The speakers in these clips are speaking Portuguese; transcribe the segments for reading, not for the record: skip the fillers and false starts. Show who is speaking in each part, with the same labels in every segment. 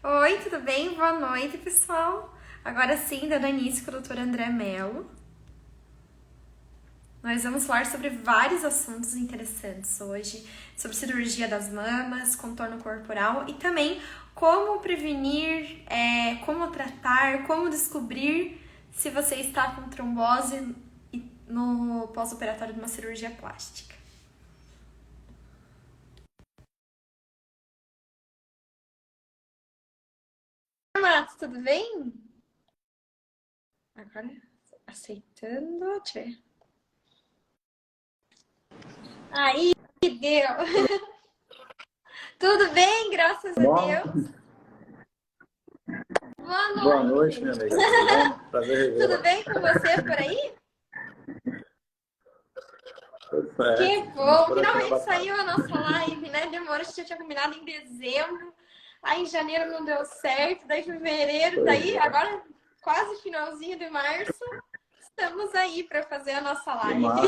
Speaker 1: Oi, tudo bem? Boa noite, pessoal. Agora sim, dando início com o Dr. André Mello. Nós vamos falar sobre vários assuntos interessantes hoje, sobre cirurgia das mamas, contorno corporal e também como prevenir, como tratar, como descobrir se você está com trombose no pós-operatório de uma cirurgia plástica. Matos, tudo bem? Agora, aceitando. Deixa eu ver. Aí, deu. Tudo bem, graças a
Speaker 2: Bom,
Speaker 1: Deus. Boa
Speaker 2: boa noite, minha
Speaker 1: noite.
Speaker 2: amiga. Tudo bom? Prazer
Speaker 1: Tudo
Speaker 2: revê-la.
Speaker 1: bem com você por aí?
Speaker 2: Tudo
Speaker 1: Que
Speaker 2: certo. Vamos
Speaker 1: bom.
Speaker 2: por aqui na
Speaker 1: Finalmente
Speaker 2: batalha.
Speaker 1: saiu a nossa live, né? Demorou, a gente já tinha combinado em dezembro. Aí em janeiro não deu certo, daí fevereiro,
Speaker 2: Pois
Speaker 1: daí
Speaker 2: é.
Speaker 1: agora quase finalzinho de março, estamos aí para fazer a nossa
Speaker 2: Que
Speaker 1: live.
Speaker 2: massa.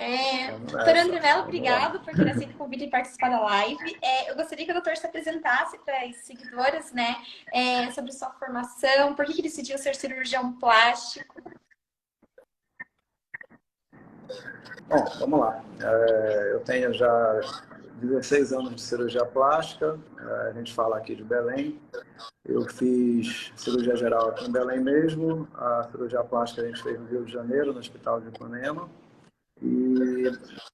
Speaker 2: Vamos
Speaker 1: Doutor
Speaker 2: nessa.
Speaker 1: André Mello,
Speaker 2: Vamos lá.
Speaker 1: obrigado por ter aceito o convite de participar da live. Eu gostaria que o doutor se apresentasse para as seguidoras, né? Sobre sua formação, por que decidiu ser cirurgião plástico.
Speaker 2: Bom, vamos lá. Eu tenho já 16 anos de cirurgia plástica. A gente fala aqui de Belém. Eu fiz cirurgia geral aqui em Belém mesmo. A cirurgia plástica a gente fez no Rio de Janeiro, no Hospital de Ipanema. E,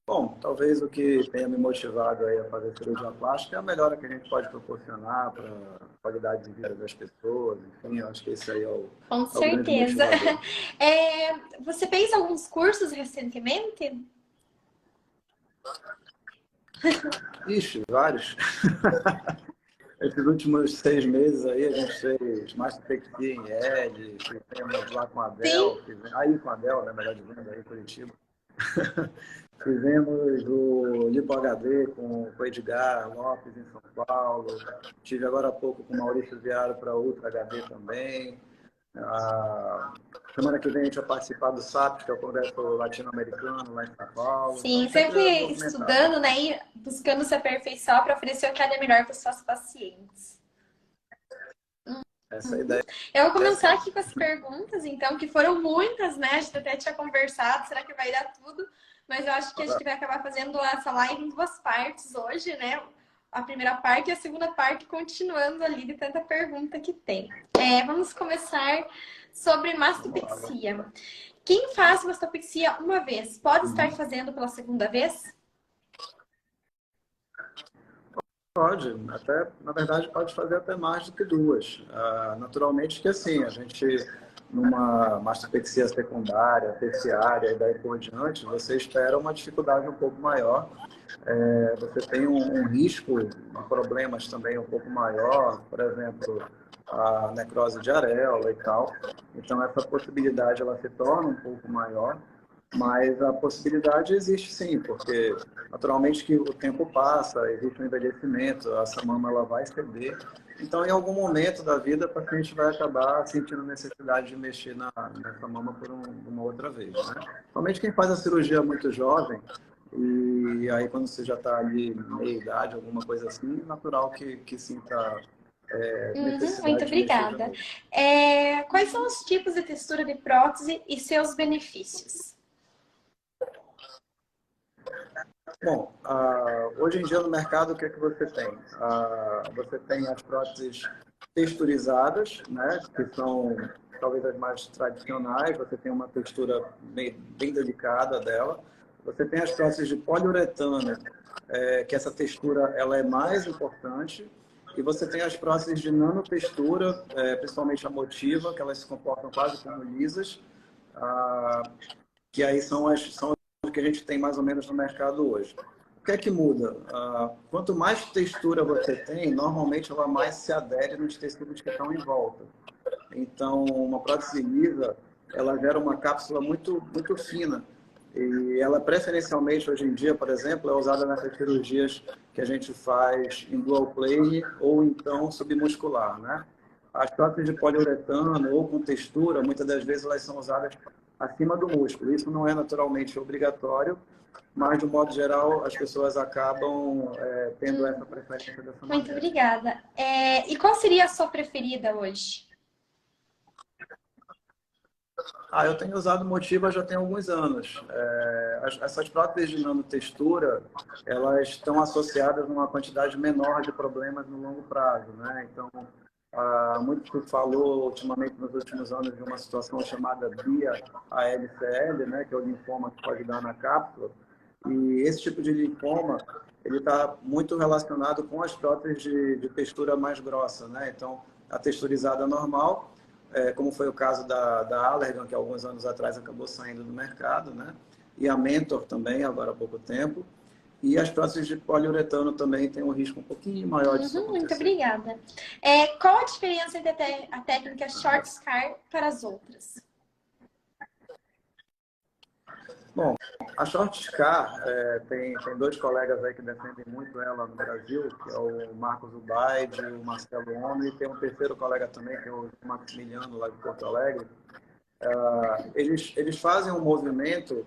Speaker 2: bom, talvez o que tenha me motivado aí a fazer cirurgia plástica é a melhora que a gente pode proporcionar para a qualidade de vida das pessoas, enfim, eu acho que esse aí
Speaker 1: Com
Speaker 2: é o grande
Speaker 1: certeza.
Speaker 2: motivador.
Speaker 1: Você fez alguns cursos recentemente?
Speaker 2: Ixi, vários. Esses últimos 6 meses aí a gente fez mastopexia em L, fizemos lá com a
Speaker 1: Sim.
Speaker 2: Adel, aí com a Adel, né, melhor dizendo, aí em Curitiba. Fizemos o Lipo HD com o Edgar Lopes em São Paulo. Tive agora há pouco com o Maurício Viaro para Ultra HD também. Semana que vem a gente vai participar do SAP, que é o Congresso Latino-Americano, lá em São Paulo. Então,
Speaker 1: Sim,
Speaker 2: sempre é
Speaker 1: sempre
Speaker 2: movimentado.
Speaker 1: estudando, né? E buscando se aperfeiçoar para oferecer o que há de melhor para os seus pacientes.
Speaker 2: Essa é a ideia.
Speaker 1: Eu vou
Speaker 2: É
Speaker 1: começar
Speaker 2: assim.
Speaker 1: aqui com as perguntas, então, que foram muitas, né? A gente até tinha conversado, será que vai dar tudo? Mas eu acho que a gente vai acabar fazendo essa live em duas partes hoje, né? A primeira parte e a segunda parte continuando ali de tanta pergunta que tem. Vamos começar sobre
Speaker 2: Vamos lá.
Speaker 1: mastopexia. Quem faz mastopexia uma vez, pode estar
Speaker 2: Uhum.
Speaker 1: fazendo pela segunda vez?
Speaker 2: Pode, até, na verdade, pode fazer até mais do que duas. Naturalmente que assim, a gente, numa mastopexia secundária, terciária e daí por diante, você espera uma dificuldade um pouco maior. Você tem um risco de problemas também um pouco maior, por exemplo, a necrose de areola e tal. Então, essa possibilidade ela se torna um pouco maior, mas a possibilidade existe sim, porque naturalmente que o tempo passa, existe um envelhecimento, essa mama ela vai ceder. Então, em algum momento da vida, o paciente vai acabar sentindo necessidade de mexer nessa mama por uma outra vez. Né? Somente quem faz a cirurgia muito jovem, e aí quando você já está ali meia idade, alguma coisa assim, é natural que sinta
Speaker 1: Muito
Speaker 2: necessidade de mexer de
Speaker 1: obrigada.
Speaker 2: novo.
Speaker 1: Quais são os tipos de textura de prótese e seus benefícios?
Speaker 2: Bom, hoje em dia no mercado o que é que você tem? Você tem as próteses texturizadas, né, que são talvez as mais tradicionais, você tem uma textura bem delicada dela. Você tem as próteses de poliuretano, que essa textura ela é mais importante. E você tem as próteses de nanotextura, principalmente a Motiva, que elas se comportam quase como lisas, ah, que aí são as que a gente tem mais ou menos no mercado hoje. O que é que muda? Quanto mais textura você tem, normalmente ela mais se adere nos tecidos que estão em volta. Então, uma prótese lisa, ela gera uma cápsula muito fina. E ela, preferencialmente, hoje em dia, por exemplo, é usada nessas cirurgias que a gente faz em dual plane ou então submuscular, né? As próteses de poliuretano ou com textura, muitas das vezes elas são usadas acima do músculo. Isso não é naturalmente obrigatório, mas, de um modo geral, as pessoas acabam tendo essa preferência dessa
Speaker 1: Muito
Speaker 2: maneira.
Speaker 1: obrigada. E qual seria a sua preferida hoje?
Speaker 2: Eu tenho usado Motiva já tem alguns anos. Essas próteses de nanotextura, elas estão associadas a uma quantidade menor de problemas no longo prazo, né? Então, muito se falou ultimamente nos últimos anos de uma situação chamada BIA-ALCL, né? Que é o linfoma que pode dar na cápsula. E esse tipo de linfoma, ele está muito relacionado com as próteses de textura mais grossa, né? Então, a texturizada normal, como foi o caso da Allergan, que alguns anos atrás acabou saindo do mercado, né? E a Mentor também, agora há pouco tempo. E as próteses de poliuretano também têm um risco um pouquinho maior disso acontecer.
Speaker 1: Muito obrigada. Qual a diferença entre a técnica Short Scar para as outras?
Speaker 2: Bom, a Short Scar, tem dois colegas aí que defendem muito ela no Brasil, que é o Marcos Ubaide e o Marcelo Ono, e tem um terceiro colega também, que é o Maximiliano, lá de Porto Alegre. Eles fazem um movimento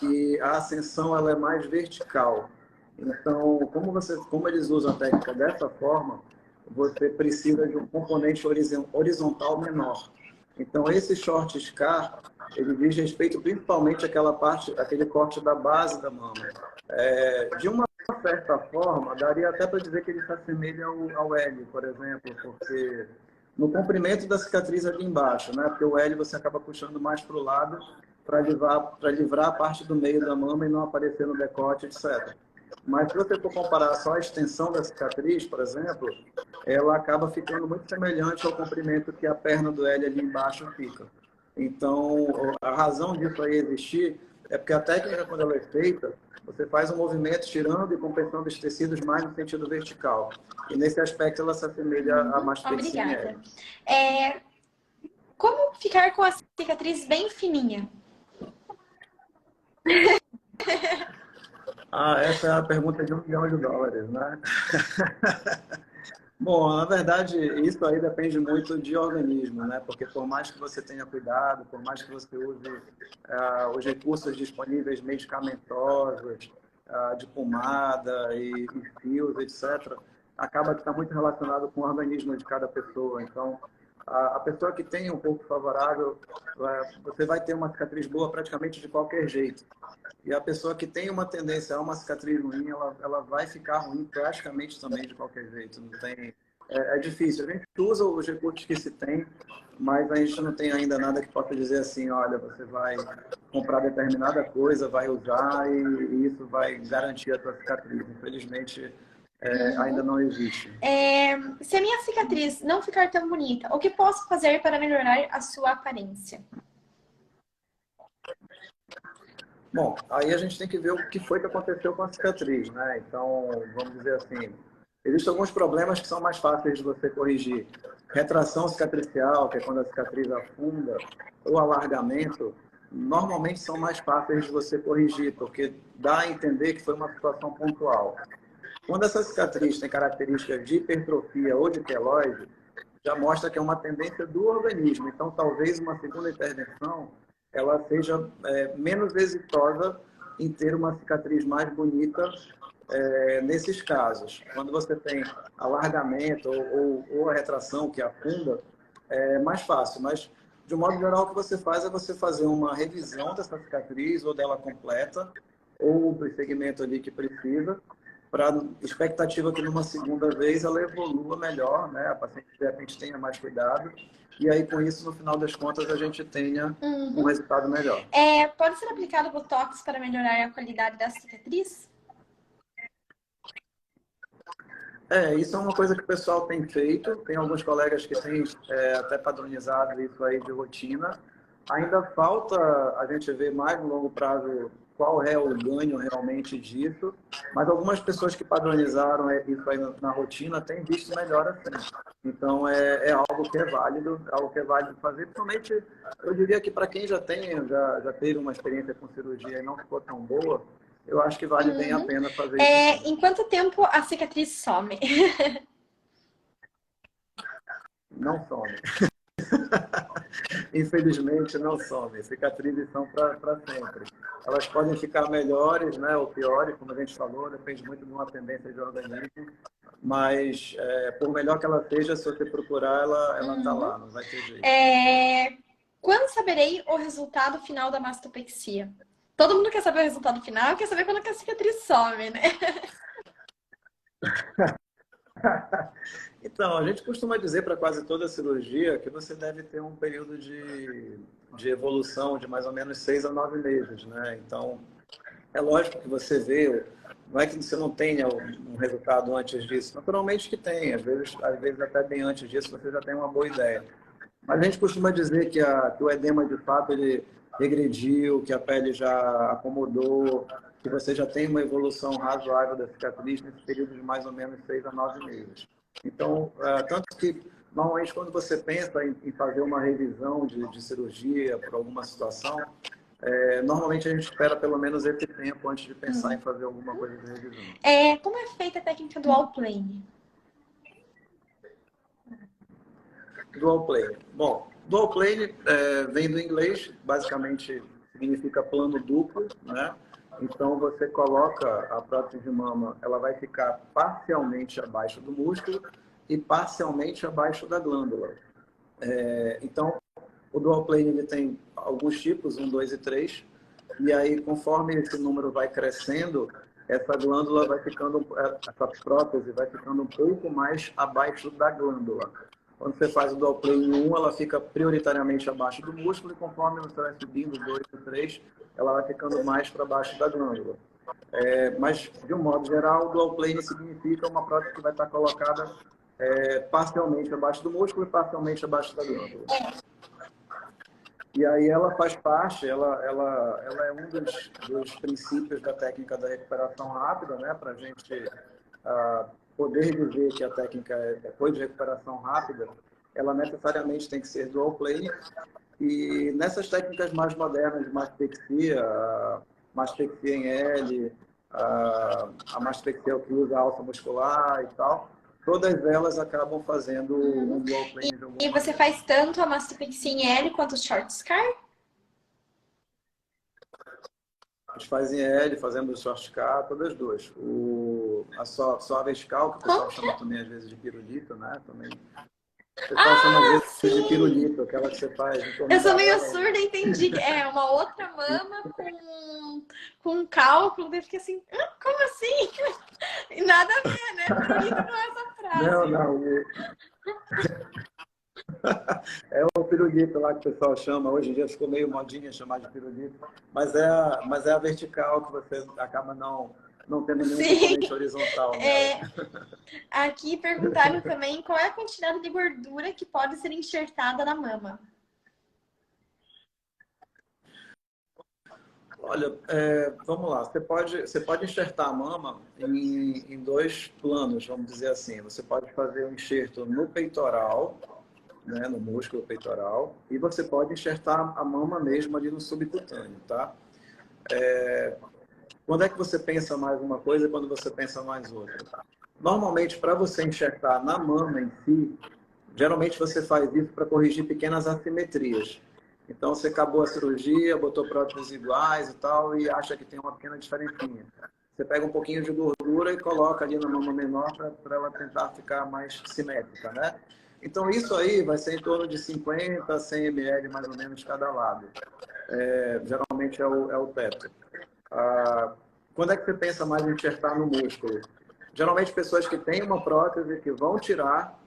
Speaker 2: e a ascensão ela é mais vertical. Então, como eles usam a técnica dessa forma, você precisa de um componente horizontal menor. Então, esse short scar, ele diz respeito principalmente àquela parte, aquele corte da base da mama. De uma certa forma, daria até para dizer que ele se assemelha ao L, por exemplo, porque no comprimento da cicatriz ali embaixo, né? Porque o L você acaba puxando mais para o lado para livrar a parte do meio da mama e não aparecer no decote, etc. Mas se você for comparar só a extensão da cicatriz, por exemplo, ela acaba ficando muito semelhante ao comprimento que a perna do L ali embaixo fica. Então, a razão disso aí existir é porque a técnica, quando ela é feita, você faz um movimento tirando e compensando os tecidos mais no sentido vertical. E nesse aspecto ela se assemelha à mastopexia.
Speaker 1: Obrigada. Como ficar com a cicatriz bem fininha?
Speaker 2: Essa é a pergunta de US$ 1 milhão, né? Bom, na verdade, isso aí depende muito de organismo, né? Porque por mais que você tenha cuidado, por mais que você use os recursos disponíveis medicamentosos, de pomada e fios, etc., acaba que está muito relacionado com o organismo de cada pessoa. Então, a pessoa que tem um corpo favorável, você vai ter uma cicatriz boa praticamente de qualquer jeito. E a pessoa que tem uma tendência a uma cicatriz ruim, ela vai ficar ruim praticamente também de qualquer jeito. Não tem, é difícil. A gente usa os recursos que se tem, mas a gente não tem ainda nada que possa dizer assim, olha, você vai comprar determinada coisa, vai usar e isso vai garantir a sua cicatriz. Infelizmente, ainda não existe.
Speaker 1: Se a minha cicatriz não ficar tão bonita, o que posso fazer para melhorar a sua aparência?
Speaker 2: Bom, aí a gente tem que ver o que foi que aconteceu com a cicatriz, né? Então, vamos dizer assim, existem alguns problemas que são mais fáceis de você corrigir. Retração cicatricial, que é quando a cicatriz afunda, ou alargamento, normalmente são mais fáceis de você corrigir, porque dá a entender que foi uma situação pontual. Quando essa cicatriz tem características de hipertrofia ou de queloide, já mostra que é uma tendência do organismo. Então, talvez uma segunda intervenção ela seja menos exitosa em ter uma cicatriz mais bonita nesses casos. Quando você tem alargamento ou a retração que afunda, é mais fácil. Mas, de um modo geral, o que você faz é você fazer uma revisão dessa cicatriz ou dela completa, ou do segmento ali que precisa, para expectativa que numa segunda vez ela evolua melhor, né? A paciente de repente tenha mais cuidado e aí com isso no final das contas a gente tenha um resultado melhor.
Speaker 1: Pode ser aplicado Botox para melhorar a qualidade da cicatriz?
Speaker 2: Isso é uma coisa que o pessoal tem feito, tem alguns colegas que têm até padronizado isso aí de rotina. Ainda falta a gente ver mais no longo prazo qual é o ganho realmente disso, mas algumas pessoas que padronizaram isso aí na rotina têm visto melhor assim. Então, é algo que é válido, fazer, principalmente, eu diria que para quem já teve uma experiência com cirurgia e não ficou tão boa, eu acho que vale bem a pena fazer isso.
Speaker 1: Em quanto tempo a cicatriz some?
Speaker 2: Não some. Infelizmente não somem, cicatrizes são para sempre. Elas podem ficar melhores, né, ou piores, como a gente falou, depende muito de uma tendência de organismo, mas por melhor que ela seja, se você procurar, ela tá lá, não vai ter jeito.
Speaker 1: Quando saberei o resultado final da mastopexia? Todo mundo quer saber o resultado final, quer saber quando que a cicatriz some, né?
Speaker 2: Então, a gente costuma dizer para quase toda cirurgia que você deve ter um período de evolução de mais ou menos 6 a 9 meses, né? Então, é lógico que você vê, não é que você não tenha um resultado antes disso, naturalmente que tem, às vezes até bem antes disso você já tem uma boa ideia. Mas a gente costuma dizer que o edema, de fato, ele regrediu, que a pele já acomodou, que você já tem uma evolução razoável da cicatriz nesse período de mais ou menos 6 a 9 meses. Então, tanto que, normalmente, quando você pensa em fazer uma revisão de cirurgia por alguma situação, normalmente a gente espera pelo menos esse tempo antes de pensar em fazer alguma coisa de revisão.
Speaker 1: Como é feita a técnica do all plane?
Speaker 2: Dual plane. Bom, dual plane vem do inglês, basicamente significa plano duplo, né? Então você coloca a prótese de mama, ela vai ficar parcialmente abaixo do músculo e parcialmente abaixo da glândula. Então o dual plane ele tem alguns tipos, 1, 2 e 3, e aí conforme esse número vai crescendo, essa glândula vai ficando, essa prótese vai ficando um pouco mais abaixo da glândula. Quando você faz o dual plane 1, ela fica prioritariamente abaixo do músculo e conforme você vai subindo 2 e 3, ela vai ficando mais para baixo da glândula. Mas, de um modo geral, o dual plane significa uma prótese que vai estar colocada parcialmente abaixo do músculo e parcialmente abaixo da glândula. E aí ela faz parte, ela é um dos princípios da técnica da recuperação rápida, né? Para a gente poder dizer que a técnica foi de recuperação rápida, ela necessariamente tem que ser dual plane. E nessas técnicas mais modernas de mastopexia, a mastopexia em L, a mastopexia que usa alça muscular e tal, todas elas acabam fazendo um dual plane de alguma
Speaker 1: E você
Speaker 2: maneira.
Speaker 1: faz tanto a mastopexia em L quanto o short scar?
Speaker 2: A gente faz em L, fazemos short K, todas as duas. Só a vertical, que o pessoal chama também às vezes de pirulito, né? Também. O pessoal chama às vezes de
Speaker 1: Sim!
Speaker 2: pirulito, aquela que você faz em torno
Speaker 1: Eu sou
Speaker 2: da
Speaker 1: meio
Speaker 2: ela.
Speaker 1: surda e entendi que é uma outra mama com um cálculo. Daí eu fiquei assim, como assim? E nada a ver, né? Pirulito não é essa
Speaker 2: Não,
Speaker 1: frase.
Speaker 2: não. É o pirulito lá que o pessoal chama. Hoje em dia ficou meio modinha chamar de pirulito. Mas é a vertical que você acaba não tendo nenhum
Speaker 1: Sim.
Speaker 2: componente horizontal nela.
Speaker 1: Aqui perguntaram também qual é a quantidade de gordura que pode ser enxertada na mama.
Speaker 2: Olha, vamos lá. Você pode enxertar a mama em dois planos, vamos dizer assim. Você pode fazer um enxerto no peitoral, né, no músculo peitoral, e você pode enxertar a mama mesmo ali no subcutâneo, tá? Quando é que você pensa mais uma coisa e quando você pensa mais outra? Normalmente, para você enxertar na mama em si, geralmente você faz isso para corrigir pequenas assimetrias. Então, você acabou a cirurgia, botou próteses iguais e tal, e acha que tem uma pequena diferencinha. Você pega um pouquinho de gordura e coloca ali na mama menor para ela tentar ficar mais simétrica, né? Então, isso aí vai ser em torno de 50 a 100 ml, mais ou menos, cada lado. Geralmente é o teto. Quando é que você pensa mais em enxertar no músculo? Geralmente, pessoas que têm uma prótese que vão tirar,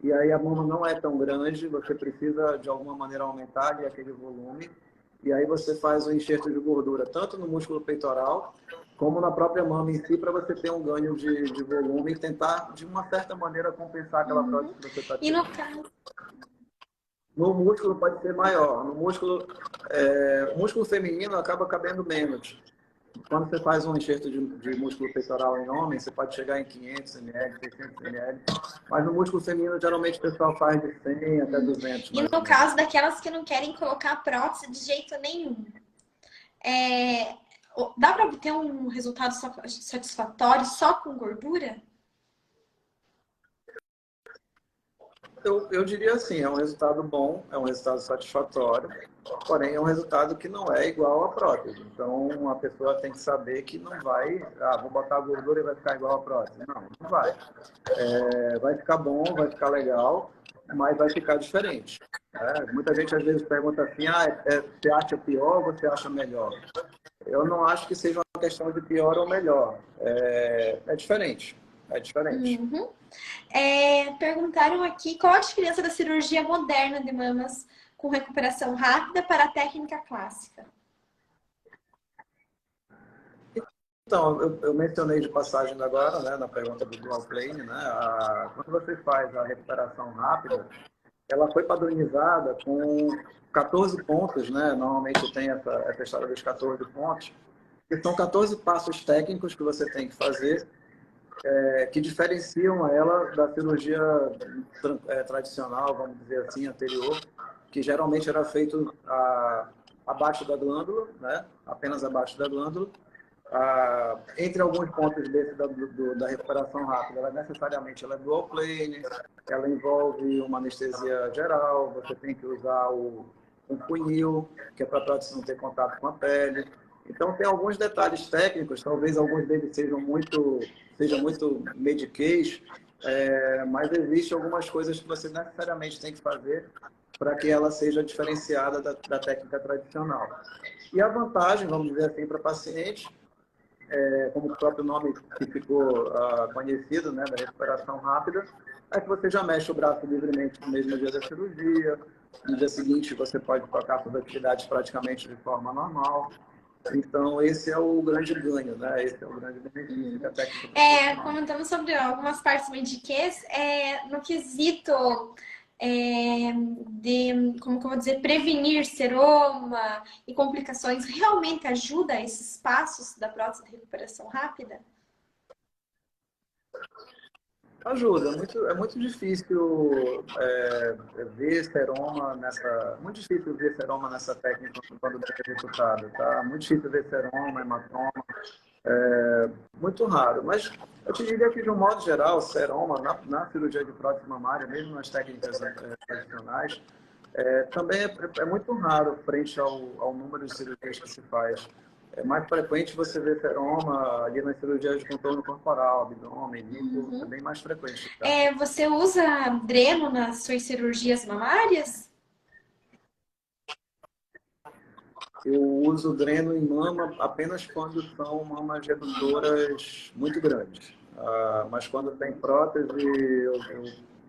Speaker 2: e aí a mama não é tão grande, você precisa de alguma maneira aumentar ali aquele volume, e aí você faz o enxerto de gordura tanto no músculo peitoral, como na própria mama em si, para você ter um ganho de volume e tentar, de uma certa maneira, compensar aquela prótese que você está
Speaker 1: E no
Speaker 2: tirando.
Speaker 1: caso,
Speaker 2: No músculo pode ser maior. O músculo feminino acaba cabendo menos. Quando você faz um enxerto de músculo peitoral em homem, você pode chegar em 500 ml, 600 ml. Mas no músculo feminino, geralmente o pessoal faz de 100 até 200,
Speaker 1: e
Speaker 2: mais ou
Speaker 1: no
Speaker 2: menos.
Speaker 1: caso daquelas que não querem colocar prótese de jeito nenhum, dá para obter um resultado satisfatório só com gordura?
Speaker 2: Eu diria assim, é um resultado bom, é um resultado satisfatório, porém é um resultado que não é igual à prótese. Então, a pessoa tem que saber que não vai, vou botar a gordura e vai ficar igual à prótese. Não, não vai. Vai ficar bom, vai ficar legal, mas vai ficar diferente. Muita gente às vezes pergunta assim, você acha pior ou você acha melhor? Eu não acho que seja uma questão de pior ou melhor. É diferente. É diferente.
Speaker 1: Uhum. Perguntaram aqui qual a diferença da cirurgia moderna de mamas com recuperação rápida para a técnica clássica.
Speaker 2: Então, eu mencionei de passagem agora, né, na pergunta do dual plane, né, quando você faz a recuperação rápida, ela foi padronizada com 14 pontos, né, normalmente tem essa história dos 14 pontos, que são 14 passos técnicos que você tem que fazer, que diferenciam ela da cirurgia tradicional, vamos dizer assim, anterior, que geralmente era feito abaixo da glândula, né, apenas abaixo da glândula. Entre alguns pontos desse da recuperação rápida, ela necessariamente ela é dual plane, ela envolve uma anestesia geral, você tem que usar um funil, que é para a prótese não ter contato com a pele. Então, tem alguns detalhes técnicos, talvez alguns deles sejam muito mediquês, mas existem algumas coisas que você necessariamente tem que fazer para que ela seja diferenciada da técnica tradicional. E a vantagem, vamos dizer assim, para paciente, como o próprio nome que ficou conhecido, né, da recuperação rápida, é que você já mexe o braço livremente no mesmo dia da cirurgia, no dia seguinte você pode tocar suas atividades praticamente de forma normal. Então, esse é o grande ganho, né? Esse é o grande benefício da técnica.
Speaker 1: Comentando sobre algumas partes mediquês, no quesito como que eu vou dizer, prevenir seroma e complicações, realmente ajuda esses passos da prótese de recuperação rápida?
Speaker 2: Ajuda, é muito difícil ver seroma muito difícil ver seroma nessa técnica quando bem executada, tá? Muito difícil ver seroma, hematoma, muito raro. Mas eu te diria que de um modo geral, seroma na cirurgia de prótese mamária, mesmo nas técnicas tradicionais, também é muito raro frente ao número de cirurgias que se faz. É mais frequente você ver seroma ali nas cirurgias de contorno corporal, abdômen, lipo, é bem mais frequente. Tá?
Speaker 1: Você usa dreno nas suas cirurgias mamárias?
Speaker 2: Eu uso dreno em mama apenas quando são mamas redutoras muito grandes. Mas quando tem prótese, eu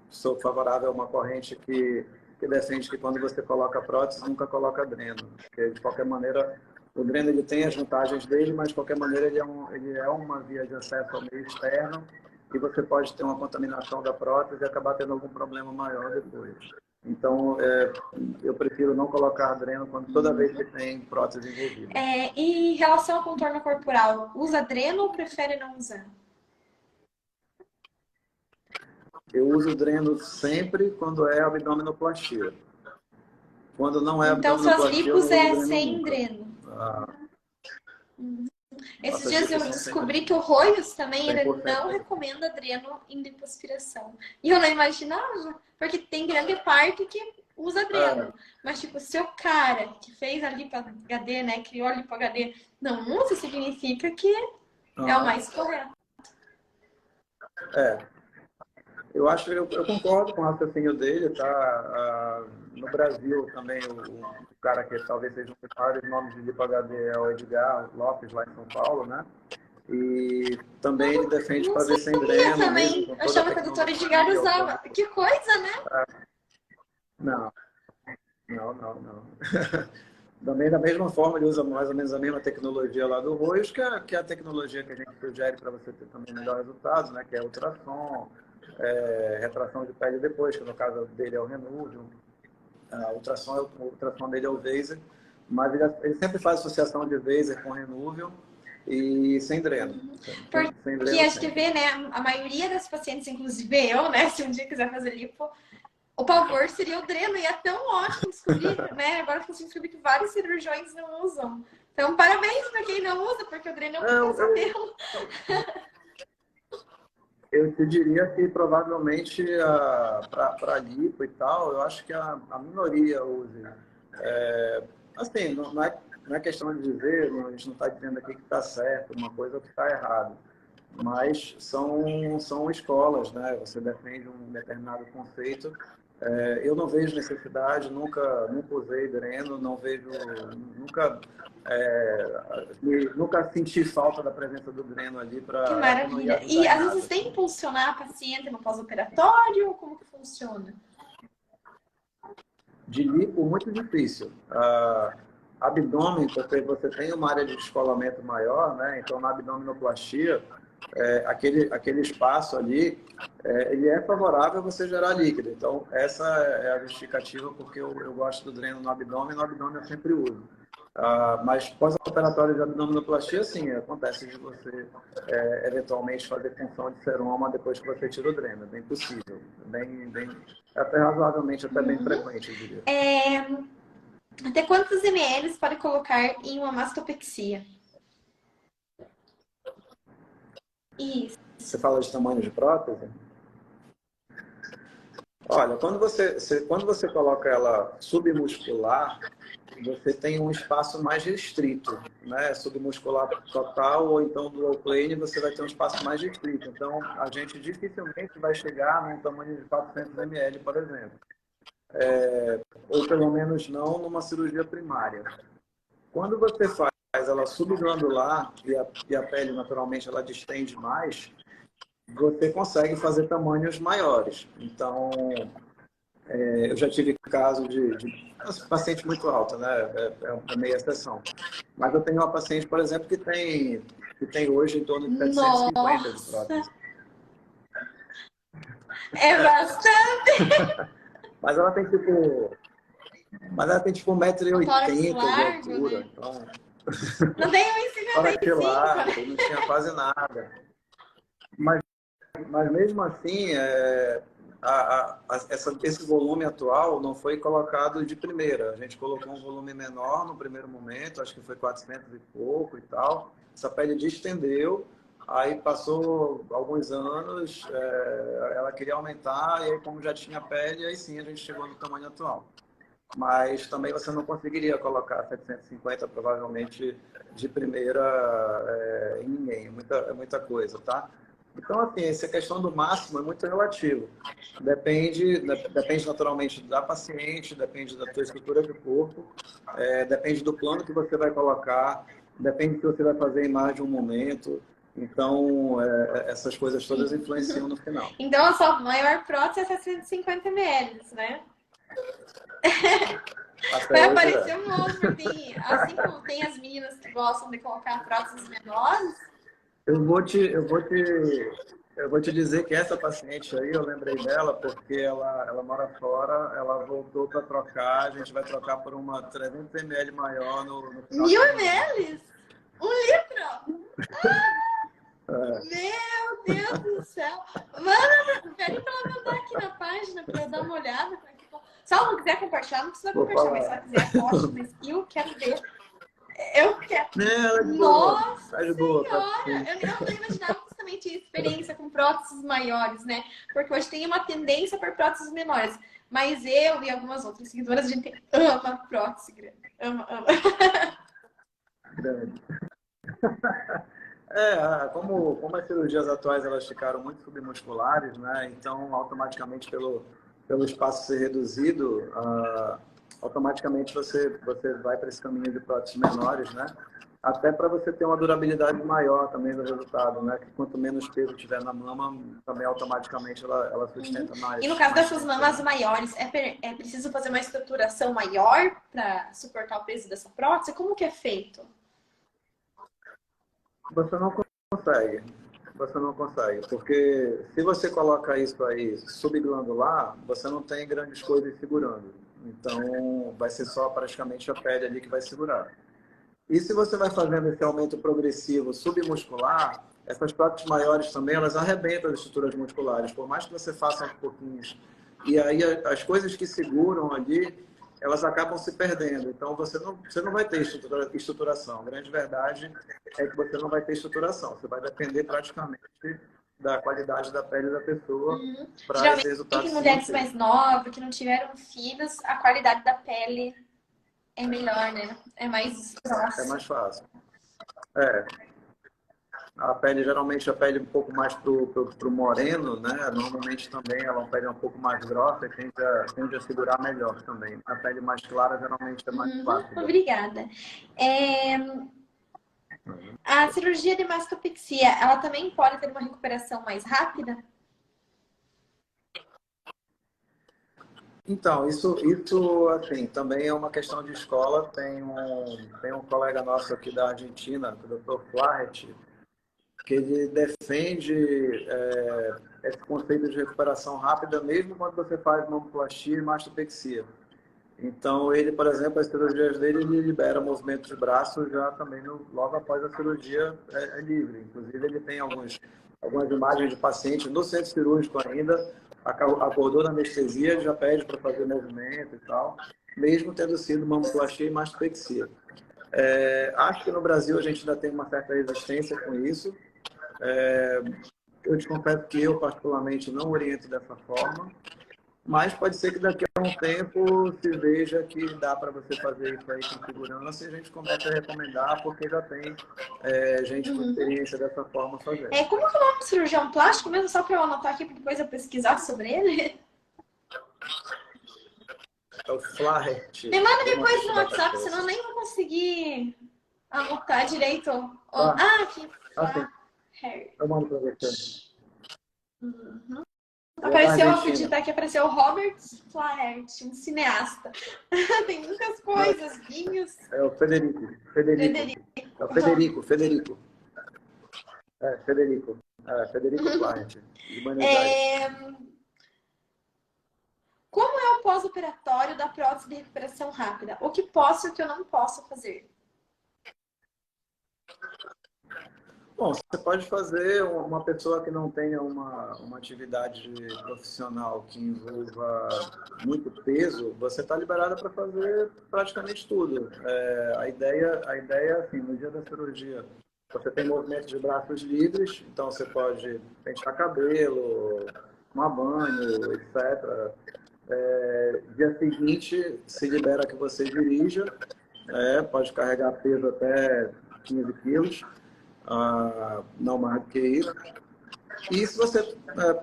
Speaker 2: sou favorável a uma corrente que defende que quando você coloca prótese, nunca coloca dreno. Porque, de qualquer maneira, o dreno ele tem as vantagens dele, mas de qualquer maneira ele é uma via de acesso ao meio externo e você pode ter uma contaminação da prótese e acabar tendo algum problema maior depois. Então, eu prefiro não colocar dreno toda vez que tem prótese envolvida.
Speaker 1: E em relação ao contorno corporal, usa dreno ou prefere não usar?
Speaker 2: Eu uso dreno sempre quando é abdominoplastia. Quando não é
Speaker 1: então,
Speaker 2: abdominoplastia,
Speaker 1: suas lipos
Speaker 2: eu não uso dreno
Speaker 1: sem
Speaker 2: nunca.
Speaker 1: dreno. Esses dias eu descobri que o Royos também ele não recomenda dreno em lipoaspiração. E eu não imaginava, porque tem grande parte que usa dreno. Mas, tipo, se o cara que fez a Lipo HD, né, criou a Lipo HD, não usa, significa que é o mais correto.
Speaker 2: Eu concordo com o raciocínio dele, tá? No Brasil também, o cara que talvez seja um dos maiores nomes de Lipo HD é o Edgar Lopes, lá em São Paulo, né? E também ele defende fazer sem dreno.
Speaker 1: Também. Eu achava que a doutora Edgar usava. Que coisa, né?
Speaker 2: Não. Também da mesma forma ele usa mais ou menos a mesma tecnologia lá do Royos, que é a tecnologia que a gente sugere para você ter também melhor resultados, né? Que é ultrassom, retração de pele depois, que no caso dele é o Renuvium. O ultrassom dele é o Vaser, mas ele sempre faz associação de Vaser com Renuvium e sem dreno.
Speaker 1: Porque acho que vê, né? A maioria das pacientes, inclusive eu, né? Se um dia quiser fazer lipo, o pavor seria o dreno, e é tão ótimo descobrir, né? Agora eu consigo descobrir que vários cirurgiões não usam. Então, parabéns para quem não usa, porque o dreno é um pesadelo.
Speaker 2: Eu te diria que provavelmente para lipo e tal, eu acho que a minoria use. É, assim, não é questão de dizer, a gente não está dizendo aqui que está certo uma coisa ou que está errado, mas são escolas, né? Você defende um determinado conceito. Eu não vejo necessidade, nunca usei Dreno, não vejo, nunca, nunca senti falta da presença do Dreno ali
Speaker 1: Que
Speaker 2: para que não ia
Speaker 1: maravilha. E
Speaker 2: ajudar em
Speaker 1: às vezes
Speaker 2: nada.
Speaker 1: tem que impulsionar a paciente no pós-operatório? Como que funciona?
Speaker 2: De lipo, muito difícil. Abdômen, porque você tem uma área de descolamento maior, né? Então, na abdominoplastia, aquele espaço ali, ele é favorável a você gerar líquido. Então, essa é a justificativa porque eu gosto do dreno no abdômen eu sempre uso. Mas pós-operatório de abdominoplastia, sim, acontece de você eventualmente fazer função de seroma depois que você tira o dreno. É bem possível. Até razoavelmente, até bem frequente, eu diria.
Speaker 1: Até quantos ml pode colocar em uma mastopexia? Isso.
Speaker 2: Você fala de tamanho de prótese? Olha, quando você coloca ela submuscular, você tem um espaço mais restrito, né? Submuscular total ou então do low plane, você vai ter um espaço mais restrito. Então, a gente dificilmente vai chegar num tamanho de 400 ml, por exemplo. Ou pelo menos não numa cirurgia primária. Quando você faz ela subglandular e a pele naturalmente ela distende mais, você consegue fazer tamanhos maiores. Então, eu já tive caso de paciente muito alta, né? É meia exceção. Mas eu tenho uma paciente, por exemplo, que tem hoje em torno de 750 de prótese.
Speaker 1: É bastante.
Speaker 2: Mas ela tem tipo 1,80 m de
Speaker 1: Largo,
Speaker 2: altura.
Speaker 1: né?
Speaker 2: Então,
Speaker 1: não tem
Speaker 2: fora que
Speaker 1: 1,55
Speaker 2: largo,
Speaker 1: m, né?
Speaker 2: não tinha quase nada. Mas mesmo assim, esse volume atual não foi colocado de primeira. A gente colocou um volume menor no primeiro momento, acho que foi 400 e pouco e tal. Essa pele distendeu, aí passou alguns anos, ela queria aumentar, e aí como já tinha pele, aí sim a gente chegou no tamanho atual. Mas também você não conseguiria colocar 750 provavelmente de primeira em ninguém, é muita coisa, tá? Então, assim, essa questão do máximo é muito relativo. Depende naturalmente da paciente, depende da tua estrutura de corpo, depende do plano que você vai colocar, depende do que você vai fazer em mais de um momento. Então, essas coisas todas influenciam no final.
Speaker 1: Então, a sua maior prótese é 750 ml, né?
Speaker 2: Até
Speaker 1: Vai
Speaker 2: hoje,
Speaker 1: aparecer um monte, porque assim como tem as meninas que gostam de colocar próteses menores.
Speaker 2: Eu vou te dizer que essa paciente aí, eu lembrei dela porque ela mora fora, ela voltou para trocar, a gente vai trocar por uma 300 ml maior no final.
Speaker 1: 1000 ml? 1 litro? Meu Deus do céu! Mano, peraí pra ela mandar aqui na página pra eu dar uma olhada. Se ela não quiser compartilhar, não precisa compartilhar, mas se ela quiser, poste, mas eu quero ver. Eu quero. Nossa Senhora! Eu não imaginava justamente a experiência com próteses maiores, né? Porque hoje tem uma tendência por próteses menores. Mas eu e algumas outras seguidoras, a gente ama prótese grande. Ama.
Speaker 2: Grande. Como as cirurgias atuais elas ficaram muito submusculares, né? Então, automaticamente, pelo espaço ser reduzido, automaticamente você vai para esse caminho de próteses menores, né? Até para você ter uma durabilidade maior também do resultado, né? Que quanto menos peso tiver na mama, também automaticamente ela sustenta mais.
Speaker 1: E no caso dessas mamas maiores, é preciso fazer uma estruturação maior para suportar o peso dessa prótese? Como que é feito?
Speaker 2: Você não consegue, porque se você coloca isso aí subglandular, você não tem grandes coisas segurando. Então, vai ser só praticamente a pele ali que vai segurar. E se você vai fazendo esse aumento progressivo submuscular, essas próteses maiores também, elas arrebentam as estruturas musculares, por mais que você faça aos pouquinhos. E aí as coisas que seguram ali, elas acabam se perdendo. Então, você não vai ter estruturação. A grande verdade é que você não vai ter estruturação. Você vai depender praticamente da qualidade da pele da pessoa para esse
Speaker 1: Geralmente,
Speaker 2: resultado se
Speaker 1: mulheres
Speaker 2: manter.
Speaker 1: mais novas, que não tiveram filhos, a qualidade da pele é melhor, né? É mais
Speaker 2: É
Speaker 1: grossa.
Speaker 2: mais fácil. É, a pele, geralmente, a pele um pouco mais pro moreno, né? Normalmente também ela é uma pele um pouco mais grossa e tende a segurar melhor também. A pele mais clara, geralmente, é mais flácida.
Speaker 1: Obrigada. É, a cirurgia de mastopexia, ela também pode ter uma recuperação mais rápida?
Speaker 2: Então, isso assim, também é uma questão de escola. Tem um colega nosso aqui da Argentina, o Dr. Flaherty, que ele defende esse conceito de recuperação rápida, mesmo quando você faz mamoplastia e mastopexia. Então, ele, por exemplo, as cirurgias dele, ele libera movimento de braço já também logo após a cirurgia é livre. Inclusive, ele tem algumas imagens de pacientes no centro cirúrgico ainda, acordou na anestesia, já pede para fazer movimento e tal, mesmo tendo sido mamoplastia e mastopexia. Acho que no Brasil a gente ainda tem uma certa resistência com isso. Eu te confesso que eu, particularmente, não oriento dessa forma. Mas pode ser que daqui a um tempo se veja que dá para você fazer isso aí com segurança e a gente comece a recomendar, porque já tem gente com experiência dessa forma fazendo.
Speaker 1: Como que é o nome do cirurgião plástico mesmo? Só para eu anotar aqui para depois eu pesquisar sobre ele.
Speaker 2: É o Flaherty.
Speaker 1: Me manda
Speaker 2: Alguma
Speaker 1: depois no
Speaker 2: coisa
Speaker 1: WhatsApp, senão eu
Speaker 2: assim.
Speaker 1: nem vou conseguir anotar direito.
Speaker 2: Tá.
Speaker 1: Aqui.
Speaker 2: Assim,
Speaker 1: Flaherty.
Speaker 2: eu mando para você. Ele é da
Speaker 1: Apareceu, eu
Speaker 2: Argentina.
Speaker 1: acreditar que apareceu o Robert Flaherty, um cineasta. Tem muitas coisas, vinhos.
Speaker 2: É o Federico. Federico.
Speaker 1: Frederico.
Speaker 2: É o Federico. Federico Flaherty, de Buenos Aires.
Speaker 1: Como é o pós-operatório da prótese de recuperação rápida? O que posso e o que eu não posso fazer?
Speaker 2: Bom, você pode fazer uma pessoa que não tenha uma atividade profissional que envolva muito peso, você está liberada para fazer praticamente tudo. A ideia, assim, no dia da cirurgia, você tem movimento de braços livres, então você pode pentear cabelo, tomar banho, etc. Dia seguinte, se libera que você dirija, pode carregar peso até 15 quilos. Não mais do que isso. E se você.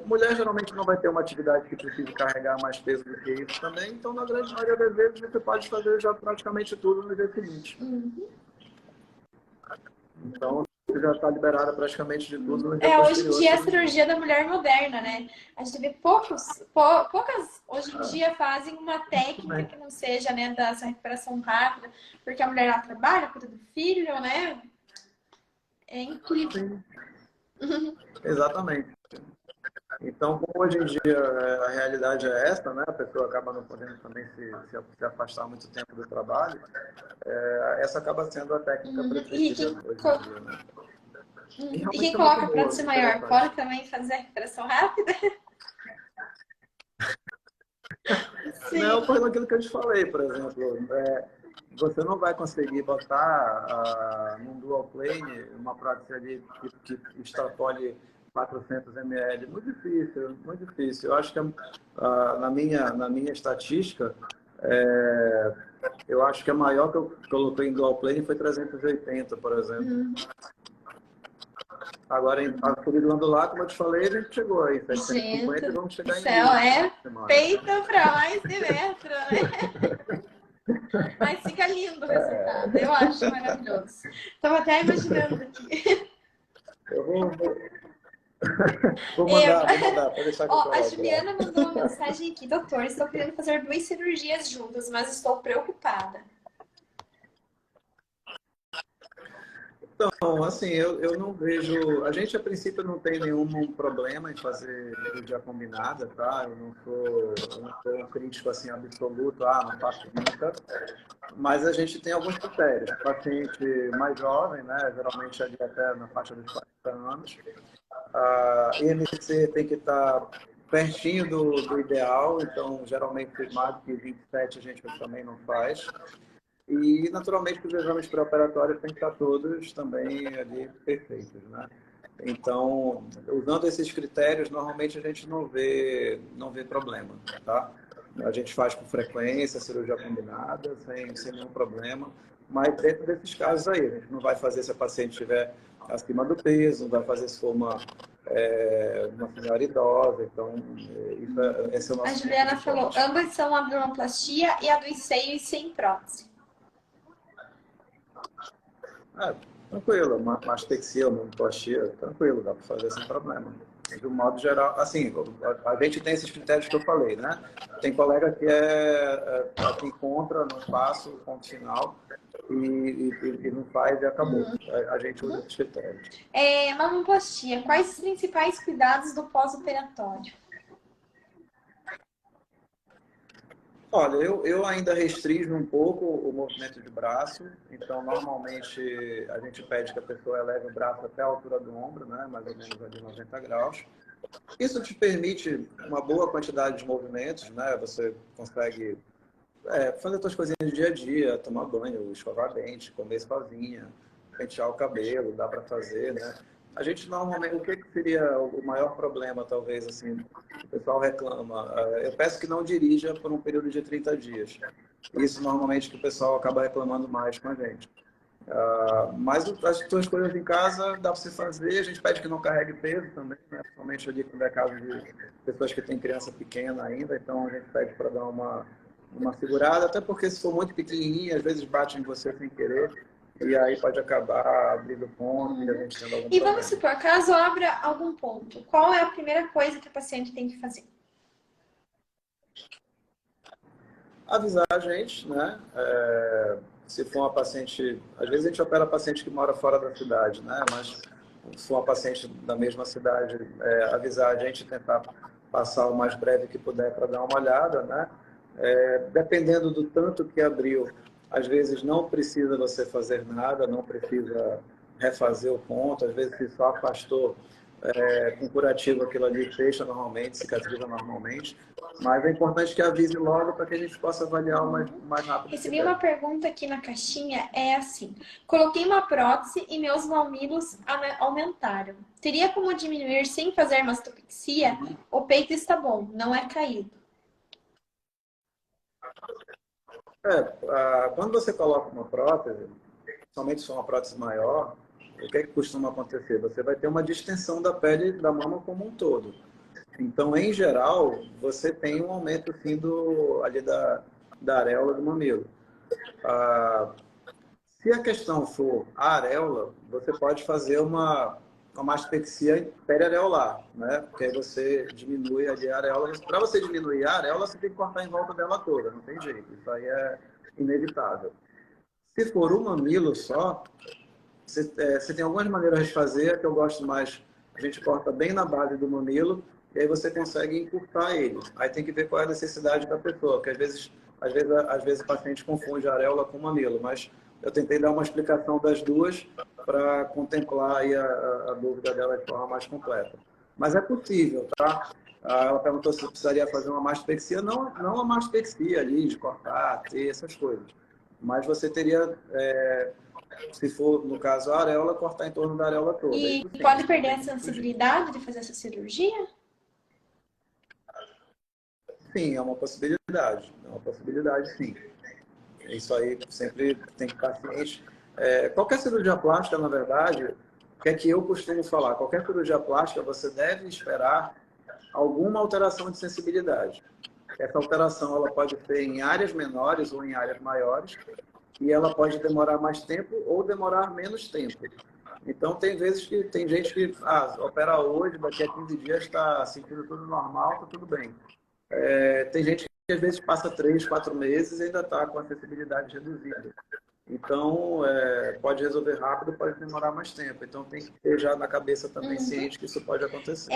Speaker 2: Mulher geralmente não vai ter uma atividade que precise carregar mais peso do que isso também, então na grande maioria das vezes você pode fazer já praticamente tudo no dia seguinte. Então você já está liberada praticamente de tudo no dia
Speaker 1: Hoje em
Speaker 2: posterior à
Speaker 1: dia é a
Speaker 2: cirurgia.
Speaker 1: cirurgia da mulher moderna, né? A gente vê poucas hoje em dia fazem uma técnica que não seja, né, dessa recuperação rápida, porque a mulher ela trabalha, cuida do filho, né? É incrível.
Speaker 2: Exatamente. Então, como hoje em dia a realidade é essa, né? A pessoa acaba não podendo também se afastar muito tempo do trabalho, essa acaba sendo a técnica
Speaker 1: E
Speaker 2: preferida
Speaker 1: quem,
Speaker 2: hoje em dia, né? E
Speaker 1: e quem
Speaker 2: realmente é muito
Speaker 1: coloca a
Speaker 2: boa,
Speaker 1: prótese
Speaker 2: muito
Speaker 1: maior pode
Speaker 2: interessante.
Speaker 1: também fazer a recuperação rápida?
Speaker 2: Não,
Speaker 1: Sim.
Speaker 2: por aquilo que eu te falei, por exemplo, você não vai conseguir botar num dual plane uma prótese ali que extrapole 400 ml. Muito difícil, muito difícil. Eu acho que na minha estatística, eu acho que a maior que eu coloquei em dual plane foi 380, por exemplo. Agora, a subidando lá, como eu te falei, a gente chegou aí,
Speaker 1: Gente
Speaker 2: 750 e vamos
Speaker 1: do
Speaker 2: chegar em
Speaker 1: céu,
Speaker 2: 1000
Speaker 1: é
Speaker 2: semana.
Speaker 1: feita para mais de metro, né? Mas fica lindo o resultado. Eu acho maravilhoso. Estava até imaginando aqui.
Speaker 2: Eu vou mandar, pode deixar que eu
Speaker 1: A
Speaker 2: coloco lá.
Speaker 1: Juliana mandou uma mensagem aqui. Doutor, estou querendo fazer 2 cirurgias juntas, mas estou preocupada.
Speaker 2: Então, assim, eu não vejo. A gente, a princípio, não tem nenhum problema em fazer cirurgia combinada, tá? Eu não sou um crítico assim, absoluto, não faço nunca. Mas a gente tem alguns critérios. Paciente mais jovem, né? Geralmente ali até na faixa dos 40 anos. A IMC tem que estar pertinho do ideal, então geralmente mais do que 27 a gente também não faz. E naturalmente os exames pré-operatórios têm que estar todos também ali perfeitos, né? Então, usando esses critérios, normalmente a gente não vê problema, tá? A gente faz com frequência, cirurgia combinada, sem nenhum problema. Mas dentro desses casos aí, a gente não vai fazer se a paciente estiver acima do peso, não vai fazer se for uma senhora idosa. Então, esse é o
Speaker 1: A
Speaker 2: nosso tipo
Speaker 1: Juliana
Speaker 2: de
Speaker 1: falou,
Speaker 2: corte.
Speaker 1: ambas são abdominoplastia e a dos seios sem prótese.
Speaker 2: É, tranquilo, uma mastexia, uma plastia, tranquilo, dá para fazer sem problema. De um modo geral, assim, a gente tem esses critérios que eu falei, né? Tem colega que encontra, não passa o ponto final e não faz e acabou. A gente usa esses critérios.
Speaker 1: Mamoplastia, quais os principais cuidados do pós-operatório?
Speaker 2: Olha, eu ainda restringo um pouco o movimento de braço, então normalmente a gente pede que a pessoa eleve o braço até a altura do ombro, né? Mais ou menos ali 90 graus. Isso te permite uma boa quantidade de movimentos, né? Você consegue fazer suas coisinhas do dia a dia, tomar banho, escovar dente, comer sozinha, pentear o cabelo, dá para fazer, né? A gente normalmente, o que seria o maior problema, talvez, assim, o pessoal reclama? Eu peço que não dirija por um período de 30 dias. Isso normalmente que o pessoal acaba reclamando mais com a gente. Mas as suas coisas em casa dá para você fazer. A gente pede que não carregue peso também, né? Principalmente ali quando é caso de pessoas que têm criança pequena ainda. Então a gente pede para dar uma segurada, até porque se for muito pequenininha, às vezes bate em você sem querer. E aí pode acabar abrindo ponto e a gente tendo algum
Speaker 1: E vamos
Speaker 2: problema.
Speaker 1: supor, caso abra algum ponto, qual é a primeira coisa que o paciente tem que fazer?
Speaker 2: Avisar a gente, né? Se for uma paciente, às vezes a gente opera paciente que mora fora da cidade, né? Mas se for uma paciente da mesma cidade, avisar a gente, tentar passar o mais breve que puder para dar uma olhada, né? Dependendo do tanto que abriu, às vezes não precisa você fazer nada, não precisa refazer o ponto, às vezes se só afastou com curativo aquilo ali fecha normalmente, cicatriza normalmente, mas é importante que avise logo para que a gente possa avaliar o mais rápido que
Speaker 1: Recebi
Speaker 2: der.
Speaker 1: uma pergunta aqui na caixinha, é assim: coloquei uma prótese e meus mamilos aumentaram. Teria como diminuir sem fazer mastopexia? O peito está bom, não é caído.
Speaker 2: Quando você coloca uma prótese, somente se for uma prótese maior, o que é que costuma acontecer? Você vai ter uma distensão da pele da mama como um todo. Então, em geral, você tem um aumento sim, ali da areola do mamilo. Ah, Se a questão for a areola, você pode fazer uma mastopexia periareolar, né? Porque aí você diminui ali a areola. Para você diminuir a areola, você tem que cortar em volta dela toda, não tem jeito. Isso aí é inevitável. Se for um mamilo só, você tem algumas maneiras de fazer, que eu gosto mais. A gente corta bem na base do mamilo e aí você consegue encurtar ele. Aí tem que ver qual é a necessidade da pessoa, porque às vezes o paciente confunde a areola com o mamilo, mas eu tentei dar uma explicação das duas para contemplar aí a dúvida dela de forma mais completa. Mas é possível, tá? Ela perguntou se precisaria fazer uma mastopexia. Não uma mastopexia ali, de cortar, ter essas coisas. Mas você teria se for, no caso, a areola, cortar em torno da areola toda.
Speaker 1: E
Speaker 2: Isso sim,
Speaker 1: pode
Speaker 2: isso não
Speaker 1: perder
Speaker 2: tem
Speaker 1: a
Speaker 2: como fugir.
Speaker 1: sensibilidade de fazer essa cirurgia?
Speaker 2: Sim, é uma possibilidade. É uma possibilidade, sim. Isso aí sempre tem que estar ciente. Qualquer cirurgia plástica, na verdade, o que é que eu costumo falar? Qualquer cirurgia plástica, você deve esperar alguma alteração de sensibilidade. Essa alteração ela pode ser em áreas menores ou em áreas maiores, e ela pode demorar mais tempo ou demorar menos tempo. Então, tem vezes que tem gente que opera hoje, daqui a 15 dias está sentindo tudo normal, está tudo bem. Tem gente que às vezes passa 3, 4 meses e ainda está com a sensibilidade reduzida. Então, pode resolver rápido, pode demorar mais tempo. Então, tem que ter já na cabeça também ciente que isso pode acontecer.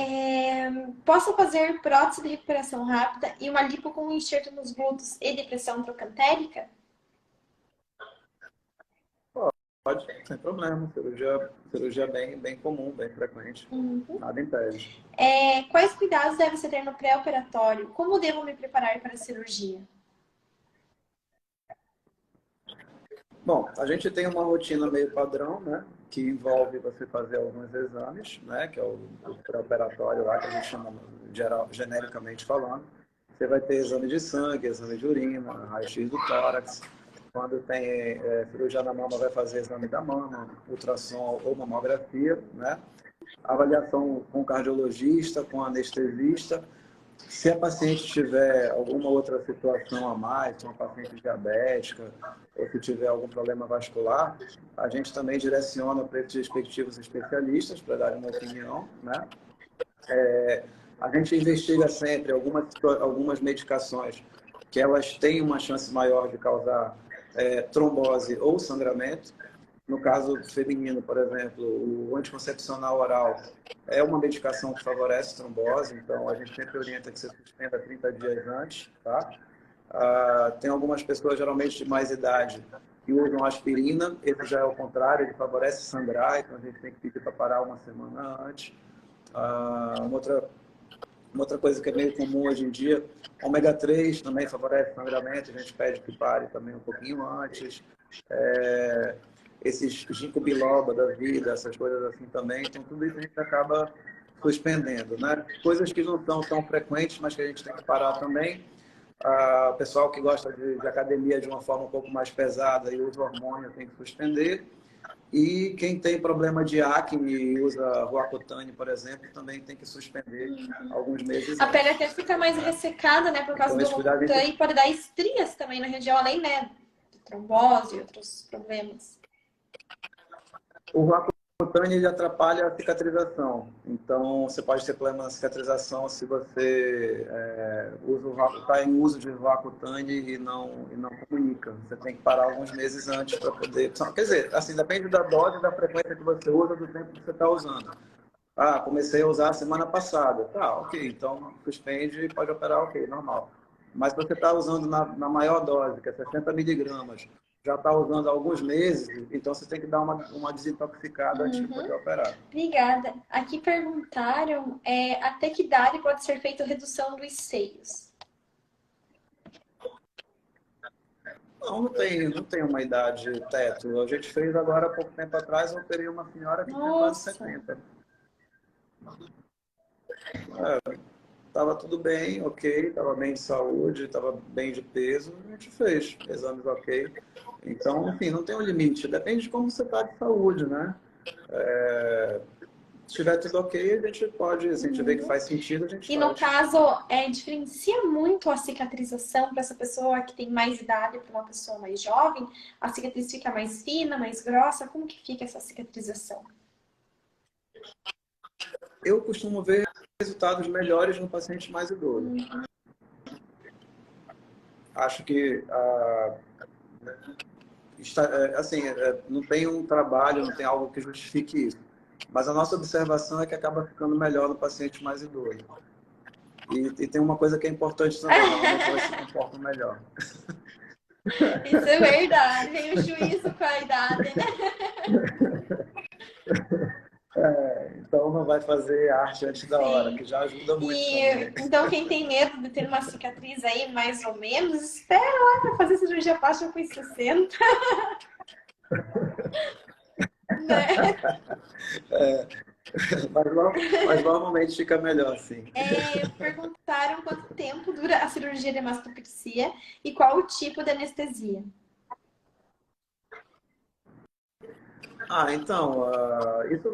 Speaker 1: Posso fazer prótese de recuperação rápida e uma lipo com enxerto nos glúteos e depressão trocantérica?
Speaker 2: Pode, sem problema. Cirurgia bem comum, bem frequente. Nada impede.
Speaker 1: Quais cuidados deve se ter no pré-operatório? Como devo me preparar para a cirurgia?
Speaker 2: Bom, a gente tem uma rotina meio padrão, né? que envolve você fazer alguns exames, né, que é o pré-operatório lá, que a gente chama genericamente falando. Você vai ter exame de sangue, exame de urina, raio-x do tórax. Quando tem cirurgia na mama, vai fazer exame da mama, ultrassom ou mamografia, né? Avaliação com cardiologista, com anestesista. Se a paciente tiver alguma outra situação a mais, uma paciente diabética, ou se tiver algum problema vascular, a gente também direciona para esses respectivos especialistas para darem uma opinião, né? A gente investiga sempre algumas medicações que elas têm uma chance maior de causar trombose ou sangramento. No caso feminino, por exemplo, o anticoncepcional oral é uma medicação que favorece trombose, então a gente sempre orienta que você suspenda 30 dias antes, tá? Tem algumas pessoas, geralmente de mais idade, que usam aspirina, esse já é o contrário, ele favorece sangrar, então a gente tem que pedir para parar uma semana antes. Uma outra coisa que é meio comum hoje em dia, ômega 3 também favorece sangramento, a gente pede que pare também um pouquinho antes. Esses ginkgo biloba da vida, essas coisas assim também, então tudo isso a gente acaba suspendendo, né? Coisas que não são tão frequentes, mas que a gente tem que parar também. O pessoal que gosta de academia de uma forma um pouco mais pesada e usa hormônio tem que suspender. E quem tem problema de acne e usa Roaccutane, por exemplo, também tem que suspender alguns meses.
Speaker 1: A pele até fica mais ressecada, né? Por causa do Roaccutane, e pode dar estrias também na região, além, né, de trombose e outros problemas.
Speaker 2: O Roaccutane ele atrapalha a cicatrização. Então, você pode ter problema na cicatrização se você está em uso de Roaccutane e não comunica. Você tem que parar alguns meses antes para poder... Quer dizer, assim, depende da dose e da frequência que você usa, do tempo que você está usando. Comecei a usar semana passada. Tá, ok. Então, suspende e pode operar, ok, normal. Mas se você está usando na maior dose, que é 60 miligramas, já está usando há alguns meses, então você tem que dar uma desintoxicada antes de poder operar.
Speaker 1: Obrigada. Aqui perguntaram até que idade pode ser feita a redução dos seios?
Speaker 2: Não tem uma idade teto. A gente fez agora, há pouco tempo atrás, eu operei uma senhora que tinha quase 70. Estava tudo bem, ok, estava bem de saúde, estava bem de peso, a gente fez exames ok. Então, enfim, não tem um limite, depende de como você está de saúde, né? Se tiver tudo ok, a gente pode, assim, a gente vê que faz sentido, a gente
Speaker 1: E
Speaker 2: faz.
Speaker 1: no caso, diferencia muito a cicatrização para essa pessoa que tem mais idade para uma pessoa mais jovem? A cicatriz fica mais fina, mais grossa? Como que fica essa cicatrização?
Speaker 2: Eu costumo ver resultados melhores no paciente mais idoso. Acho que assim, não tem um trabalho, não tem algo que justifique isso. Mas a nossa observação é que acaba ficando melhor no paciente mais idoso. E tem uma coisa que é importante também, normalmente elas se comportam melhor.
Speaker 1: Isso é verdade, vem o juízo com a idade, né?
Speaker 2: Então não vai fazer arte antes da hora, que já ajuda muito.
Speaker 1: Então quem tem medo de ter uma cicatriz aí, mais ou menos, espera lá para fazer cirurgia plástica com 60. Né?
Speaker 2: Mas normalmente fica melhor, sim.
Speaker 1: Perguntaram quanto tempo dura a cirurgia de mastopexia e qual o tipo de anestesia.
Speaker 2: Então,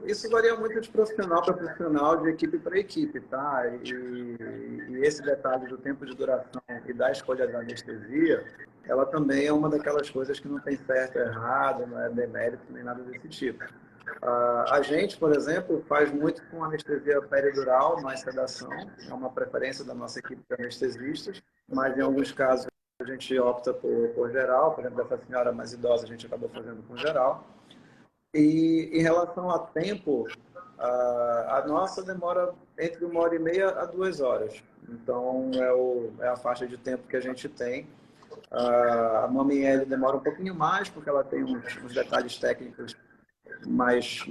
Speaker 2: isso varia muito de profissional para profissional, de equipe para equipe, tá? E esse detalhe do tempo de duração e da escolha da anestesia, ela também é uma daquelas coisas que não tem certo ou errado, não é demérito nem nada desse tipo. A gente, por exemplo, faz muito com anestesia peridural, mais sedação, é uma preferência da nossa equipe de anestesistas, mas em alguns casos a gente opta por geral, por exemplo, dessa senhora mais idosa a gente acabou fazendo com geral. E em relação a tempo, a nossa demora entre 1h30 a 2 horas. Então, é a faixa de tempo que a gente tem. A Mami L demora um pouquinho mais, porque ela tem uns detalhes técnicos mais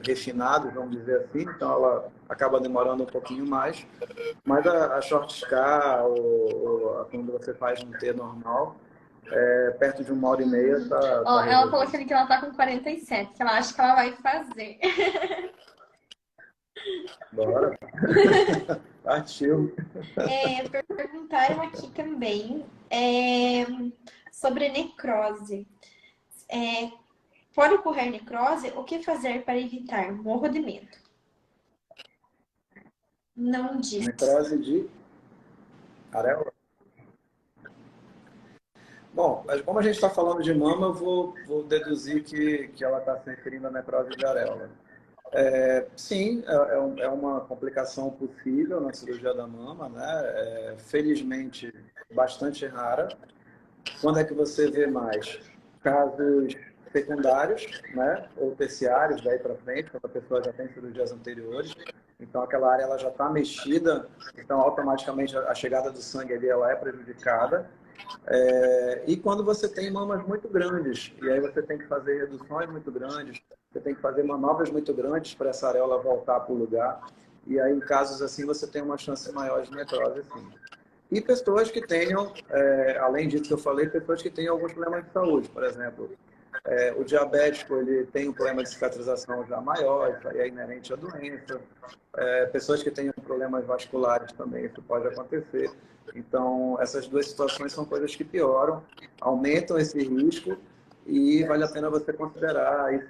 Speaker 2: refinados, vamos dizer assim. Então, ela acaba demorando um pouquinho mais. Mas a Short Scar, ou quando você faz um T normal, perto de 1h30
Speaker 1: Ó,
Speaker 2: tá
Speaker 1: ela falou
Speaker 2: resolvido.
Speaker 1: que ela tá com 47, que ela acha que ela vai fazer.
Speaker 2: Bora, partiu.
Speaker 1: Perguntaram aqui também sobre necrose. Pode ocorrer necrose? O que fazer para evitar? Morro de medo. Não diz.
Speaker 2: Necrose de areola. Bom, mas como a gente está falando de mama, eu vou deduzir que ela está se referindo à necrose de areola. Sim, é uma complicação possível na cirurgia da mama, né? Felizmente, bastante rara. Quando é que você vê mais? Casos secundários, né? Ou terciários, daí para frente, quando a pessoa já tem cirurgias anteriores. Então, aquela área ela já está mexida, então automaticamente a chegada do sangue ali ela é prejudicada. E quando você tem mamas muito grandes, e aí você tem que fazer reduções muito grandes, você tem que fazer manobras muito grandes para essa areola voltar para o lugar, e aí em casos assim você tem uma chance maior de necrose, sim. E pessoas que tenham, além disso que eu falei, pessoas que tenham alguns problemas de saúde, por exemplo, o diabético ele tem um problema de cicatrização já maior, isso aí é inerente à doença. Pessoas que tenham problemas vasculares também, isso pode acontecer. Então, essas duas situações são coisas que pioram, aumentam esse risco e vale a pena você considerar aí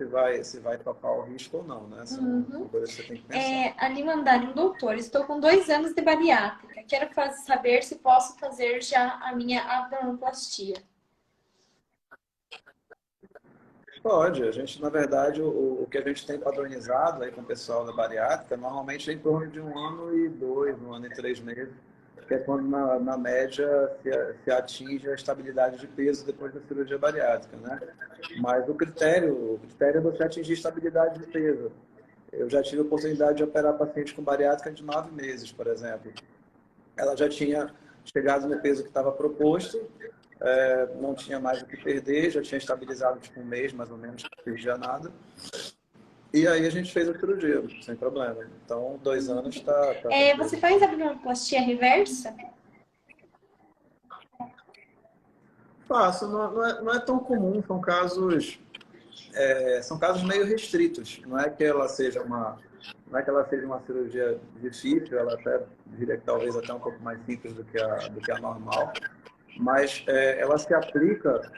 Speaker 2: se vai topar o risco ou não, né? São coisas que você tem que pensar.
Speaker 1: Ali mandaram, doutor, estou com 2 anos de bariátrica. Quero saber se posso fazer já a minha abdominoplastia.
Speaker 2: Pode, a gente, na verdade, o que a gente tem padronizado aí com o pessoal da bariátrica, normalmente é em torno de 1 ano e 2, 1 ano e 3 meses, que é quando, na média, se atinge a estabilidade de peso depois da cirurgia bariátrica, né? Mas o critério é você atingir estabilidade de peso. Eu já tive a oportunidade de operar paciente com bariátrica de 9 meses, por exemplo. Ela já tinha chegado no peso que estava proposto, não tinha mais o que perder, já tinha estabilizado tipo 1 mês, mais ou menos, não perdia nada. E aí a gente fez a cirurgia, sem problema. Então, 2 anos está
Speaker 1: Você
Speaker 2: tranquilo.
Speaker 1: faz abdominoplastia reversa?
Speaker 2: Faço, não é tão comum, são casos meio restritos. Não é que ela seja uma cirurgia difícil, ela até diria que talvez até um pouco mais simples do que a normal, mas ela se aplica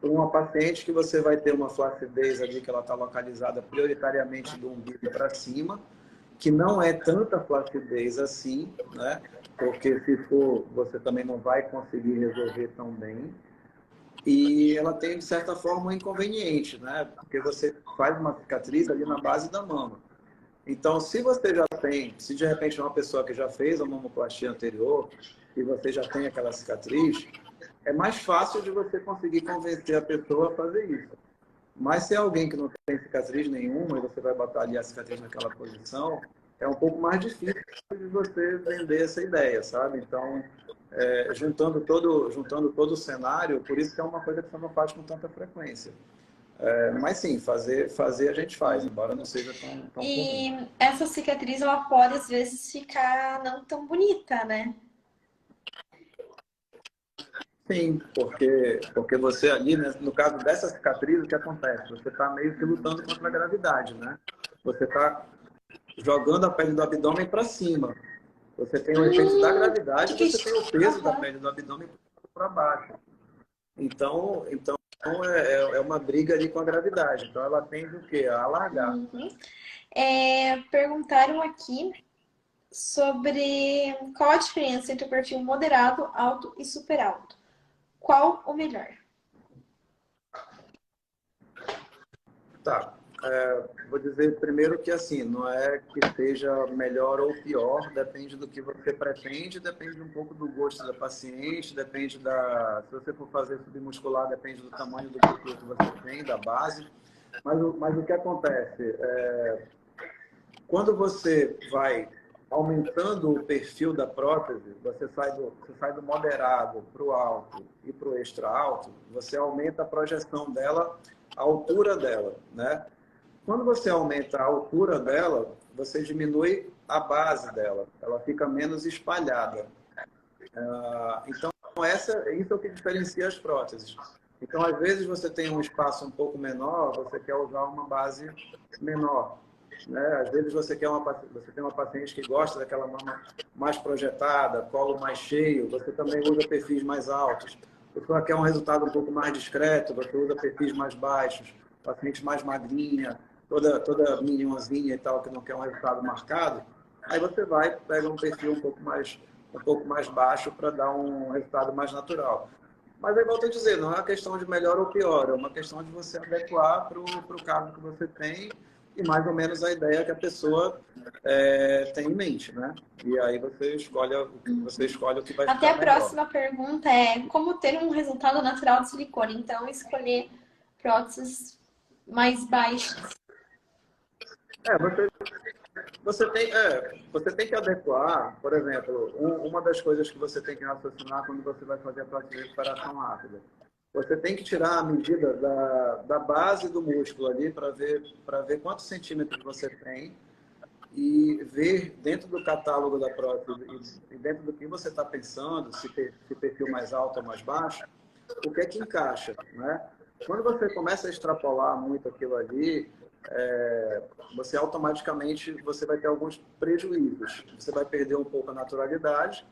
Speaker 2: para uma paciente que você vai ter uma flacidez ali que ela está localizada prioritariamente do umbigo para cima, que não é tanta flacidez assim, né? Porque se for, você também não vai conseguir resolver tão bem. E ela tem, de certa forma, um inconveniente, né? Porque você faz uma cicatriz ali na base da mama. Então, se de repente é uma pessoa que já fez a mamoplastia anterior e você já tem aquela cicatriz, é mais fácil de você conseguir convencer a pessoa a fazer isso. Mas se é alguém que não tem cicatriz nenhuma e você vai botar ali a cicatriz naquela posição, é um pouco mais difícil de você vender essa ideia, sabe? Então, juntando todo o cenário, por isso que é uma coisa que você não faz com tanta frequência. Mas sim, fazer a gente faz, embora não seja tão comum.
Speaker 1: E essa cicatriz, ela pode, às vezes, ficar não tão bonita, né?
Speaker 2: Sim, porque você ali, né, no caso dessa cicatriz, o que acontece? Você está meio que lutando contra a gravidade, né? Você está jogando a pele do abdômen para cima. Você tem o efeito da gravidade, você tem o peso da pele do abdômen para baixo. Então é uma briga ali com a gravidade. Então ela tende o quê? A alargar.
Speaker 1: Perguntaram aqui sobre qual a diferença entre o perfil moderado, alto e super alto. Qual o melhor?
Speaker 2: Tá. Vou dizer primeiro que assim, não é que seja melhor ou pior, depende do que você pretende, depende um pouco do gosto da paciente, depende se você for fazer submuscular, depende do tamanho do músculo que você tem, da base. Mas o que acontece? Quando você vai aumentando o perfil da prótese, você sai do moderado para o alto e para o extra alto, você aumenta a projeção dela, a altura dela, né? Quando você aumenta a altura dela, você diminui a base dela, ela fica menos espalhada. Então, isso é o que diferencia as próteses. Então, às vezes, você tem um espaço um pouco menor, você quer usar uma base menor. Né? Às vezes, você tem uma paciente que gosta daquela mama mais projetada, colo mais cheio, você também usa perfis mais altos. A pessoa quer um resultado um pouco mais discreto, você usa perfis mais baixos, paciente mais magrinha, toda minhonzinha e tal, que não quer um resultado marcado. Aí você pega um perfil um pouco mais baixo para dar um resultado mais natural. Mas é igual eu estou dizendo, não é uma questão de melhor ou pior, é uma questão de você adequar para o caso que você tem e mais ou menos a ideia que a pessoa tem em mente, né? E aí você escolhe o que vai
Speaker 1: Até
Speaker 2: ficar
Speaker 1: a
Speaker 2: melhor.
Speaker 1: próxima pergunta é como ter um resultado natural de silicone. Então, escolher próteses mais baixas.
Speaker 2: É, você tem que adequar, por exemplo, uma das coisas que você tem que raciocinar quando você vai fazer a prática de recuperação rápida. Você tem que tirar a medida da base do músculo ali para ver quantos centímetros você tem e ver dentro do catálogo da prótese e dentro do que você está pensando, se perfil mais alto ou mais baixo, o que é que encaixa, né? Quando você começa a extrapolar muito aquilo ali, você automaticamente você vai ter alguns prejuízos. Você vai perder um pouco a naturalidade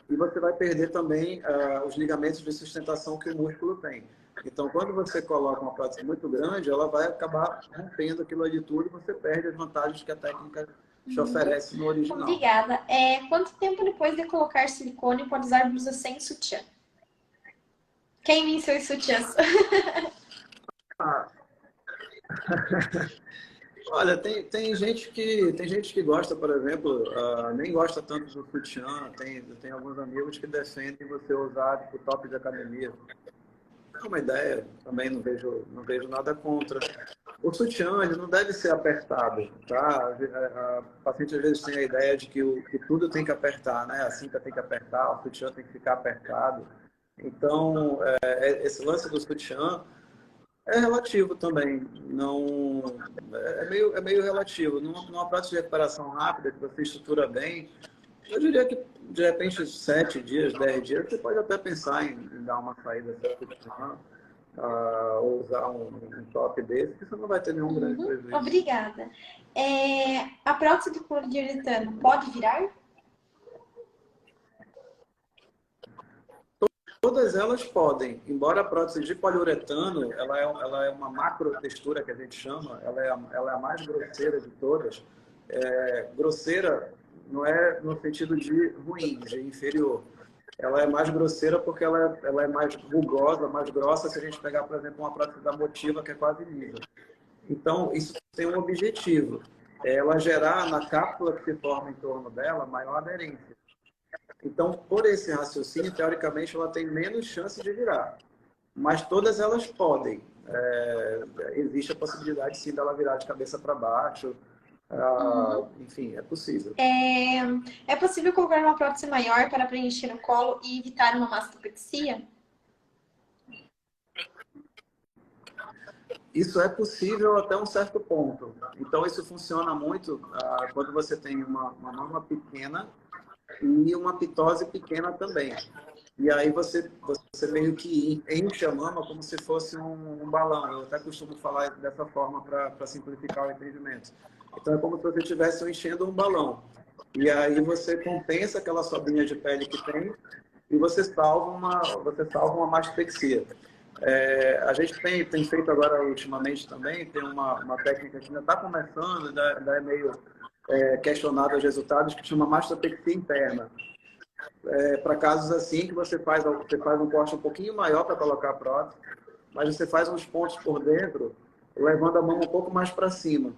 Speaker 2: e você vai perder também os ligamentos de sustentação que o músculo tem. Então, quando você coloca uma prótese muito grande, ela vai acabar rompendo aquilo ali tudo e você perde as vantagens que a técnica te oferece no original.
Speaker 1: Obrigada. Quanto tempo depois de colocar silicone pode usar blusa sem sutiã? Queimem seus sutiãs.
Speaker 2: Ah, olha, tem gente que gosta, por exemplo, nem gosta tanto do sutiã. Tem alguns amigos que defendem você usar tipo, top de academia. É uma ideia, também não vejo nada contra. O sutiã, ele não deve ser apertado, tá? A paciente às vezes tem a ideia de que tudo tem que apertar, né? A cinta tem que apertar, o sutiã tem que ficar apertado. Então, esse lance do sutiã é relativo também. Não, é meio relativo. Numa prática de recuperação rápida, que você estrutura bem, eu diria que, de repente, 7 dias, 10 dias, você pode até pensar em dar uma saída certa, ou usar um top desse, que você não vai ter nenhum grande prejuízo.
Speaker 1: Obrigada. A prótese de poliuretano pode virar?
Speaker 2: Todas elas podem, embora a prótese de poliuretano, ela é uma macro textura que a gente chama, ela é a mais grosseira de todas. Grosseira não é no sentido de ruim, de inferior. Ela é mais grosseira porque ela é mais rugosa, mais grossa, se a gente pegar, por exemplo, uma prótese da Motiva, que é quase lisa. Então, isso tem um objetivo, ela gerar na cápsula que se forma em torno dela maior aderência. Então, por esse raciocínio, teoricamente, ela tem menos chance de virar. Mas todas elas podem. Existe a possibilidade, sim, dela virar de cabeça para baixo. Enfim, é possível.
Speaker 1: É possível colocar uma prótese maior para preencher o colo e evitar uma mastopexia?
Speaker 2: Isso é possível até um certo ponto. Então, isso funciona muito quando você tem uma mama pequena e uma pitose pequena também. E aí você meio que enche a mama como se fosse um balão. Eu até costumo falar dessa forma para simplificar o entendimento. Então é como se você estivesse enchendo um balão. E aí você compensa aquela sobrinha de pele que tem e você salva uma mastopexia. A gente tem feito agora ultimamente também, tem uma técnica que ainda está começando, ainda é meio questionado os resultados, que chama mastopexia interna. Para casos assim que você faz um corte um pouquinho maior para colocar a prótese, mas você faz uns pontos por dentro, levando a mão um pouco mais para cima,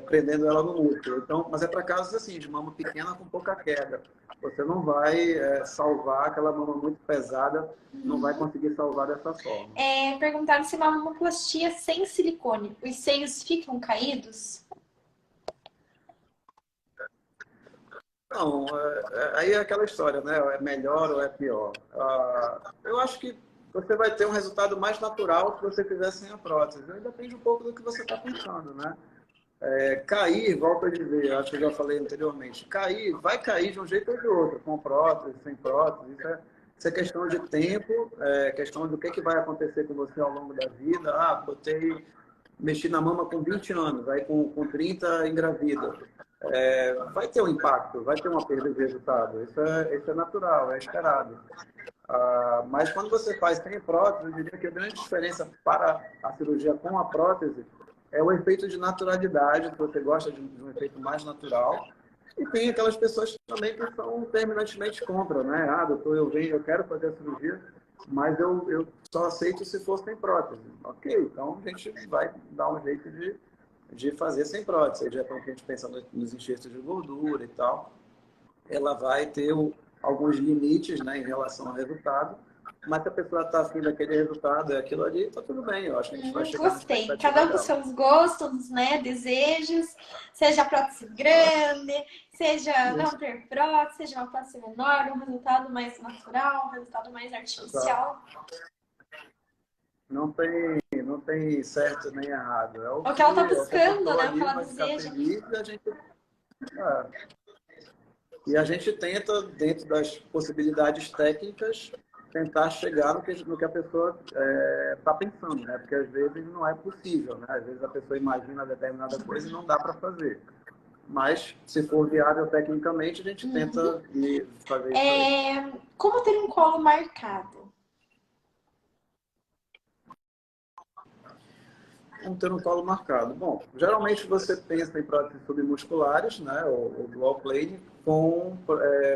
Speaker 2: prendendo ela no músculo. Então, mas é para casos assim, de mama pequena com pouca queda. Você não vai salvar aquela mama muito pesada, não vai conseguir salvar dessa forma.
Speaker 1: Perguntaram se uma mamoplastia sem silicone, os seios ficam caídos?
Speaker 2: Não, aí é aquela história, né? É melhor ou é pior? Eu acho que você vai ter um resultado mais natural se você fizer sem a prótese. Aí depende um pouco do que você está pensando, né? Cair, volto a dizer, acho que eu já falei anteriormente, vai cair de um jeito ou de outro, com prótese, sem prótese, Isso é questão de tempo, é questão do que vai acontecer com você ao longo da vida. Ah, mexi na mama com 20 anos, aí com 30 engravida. Vai ter um impacto, vai ter uma perda de resultado. Isso é natural, é esperado. Mas quando você faz sem prótese, eu diria que a grande diferença para a cirurgia com a prótese é o efeito de naturalidade, se você gosta de um efeito mais natural. E tem aquelas pessoas também que são terminantemente contra, né? Ah, doutor, eu quero fazer a cirurgia, mas eu só aceito se for sem prótese. Ok, então a gente vai dar um jeito de fazer sem prótese. Aí já estão a gente pensando nos enxertos de gordura e tal. Ela vai ter alguns limites, né, em relação ao resultado, mas se a pessoa está afim daquele resultado, é aquilo ali, está tudo bem. Eu acho que a gente vai chegar na
Speaker 1: Gostei.
Speaker 2: expectativa
Speaker 1: Cada um com
Speaker 2: dela.
Speaker 1: seus gostos, né? Desejos, seja prótese grande, seja não ter prótese, seja uma prótese menor, um resultado mais natural, um resultado mais artificial.
Speaker 2: Não tem certo nem errado. É o
Speaker 1: É o
Speaker 2: que,
Speaker 1: que ela tá
Speaker 2: é o que a
Speaker 1: buscando,
Speaker 2: pessoa
Speaker 1: né? O que
Speaker 2: ali
Speaker 1: ela
Speaker 2: vai ficar
Speaker 1: deseja.
Speaker 2: feliz e a gente tenta, dentro das possibilidades técnicas, tentar chegar no que a pessoa está pensando, né? Porque às vezes não é possível, né? Às vezes a pessoa imagina determinada coisa e não dá para fazer. Mas, se for viável tecnicamente, a gente tenta fazer isso aí.
Speaker 1: Como ter um colo marcado?
Speaker 2: Vamos ter um colo marcado. Bom, geralmente você pensa em próteses submusculares, né, ou dual plane, com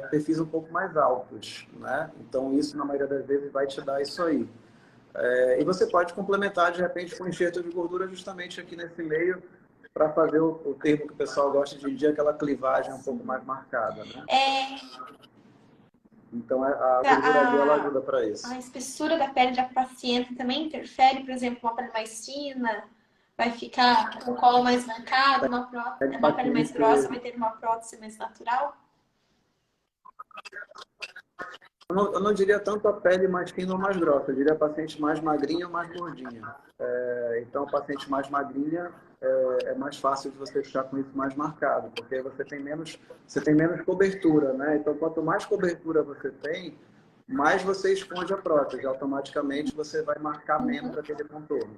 Speaker 2: perfis um pouco mais altos, né? Então, isso, na maioria das vezes, vai te dar isso aí. E você pode complementar, de repente, com enxerto de gordura justamente aqui nesse meio, para fazer o termo que o pessoal gosta de dizer, aquela clivagem um pouco mais marcada, né? Então, a gordura ali, ela ajuda para
Speaker 1: A
Speaker 2: isso.
Speaker 1: espessura da pele da paciente também interfere, por exemplo, uma pele mais fina, vai ficar com o colo mais marcado, uma pele mais grossa vai ter uma prótese mais natural.
Speaker 2: Eu não diria tanto a pele mais fina ou mais grossa, eu diria a paciente mais magrinha ou mais gordinha. Então, a paciente mais magrinha é mais fácil de você ficar com isso mais marcado, porque você tem menos cobertura, né? Então, quanto mais cobertura você tem, mais você esconde a prótese. Automaticamente, você vai marcar menos aquele contorno.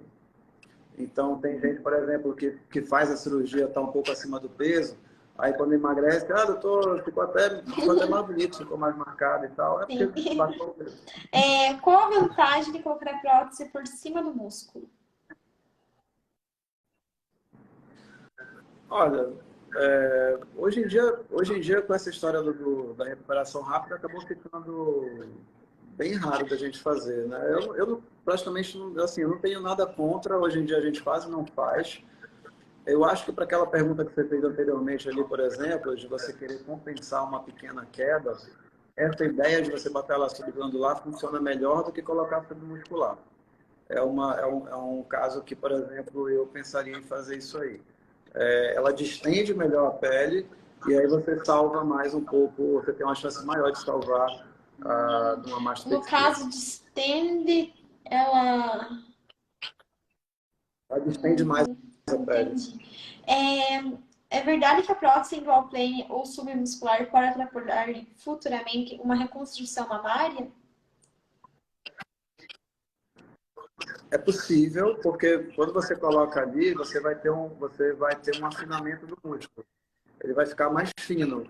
Speaker 2: Então, tem gente, por exemplo, que faz a cirurgia, está um pouco acima do peso, aí quando emagrece, doutor, ficou até mais bonito, ficou mais marcado e tal. É porque
Speaker 1: Sim.
Speaker 2: baixou o peso.
Speaker 1: Qual a vantagem de colocar a prótese por cima do músculo?
Speaker 2: Olha, hoje em dia, com essa história da recuperação rápida, acabou ficando bem raro da gente fazer, né? Praticamente, assim, eu não tenho nada contra, hoje em dia a gente quase não faz. Eu acho que para aquela pergunta que você fez anteriormente ali, por exemplo, de você querer compensar uma pequena queda, essa ideia de você botar ela subglandular funciona melhor do que colocar submuscular. É um caso que, por exemplo, eu pensaria em fazer isso aí. Ela distende melhor a pele e aí você salva mais um pouco, você tem uma chance maior de salvar de uma
Speaker 1: No
Speaker 2: mastectomia.
Speaker 1: caso, distende, ela...
Speaker 2: Ela distende mais a pele.
Speaker 1: Entendi. É verdade que a prótese em dual plane ou submuscular pode atrapalhar futuramente uma reconstrução mamária?
Speaker 2: É possível, porque quando você coloca ali, você vai ter um afinamento do músculo. Ele vai ficar mais fino.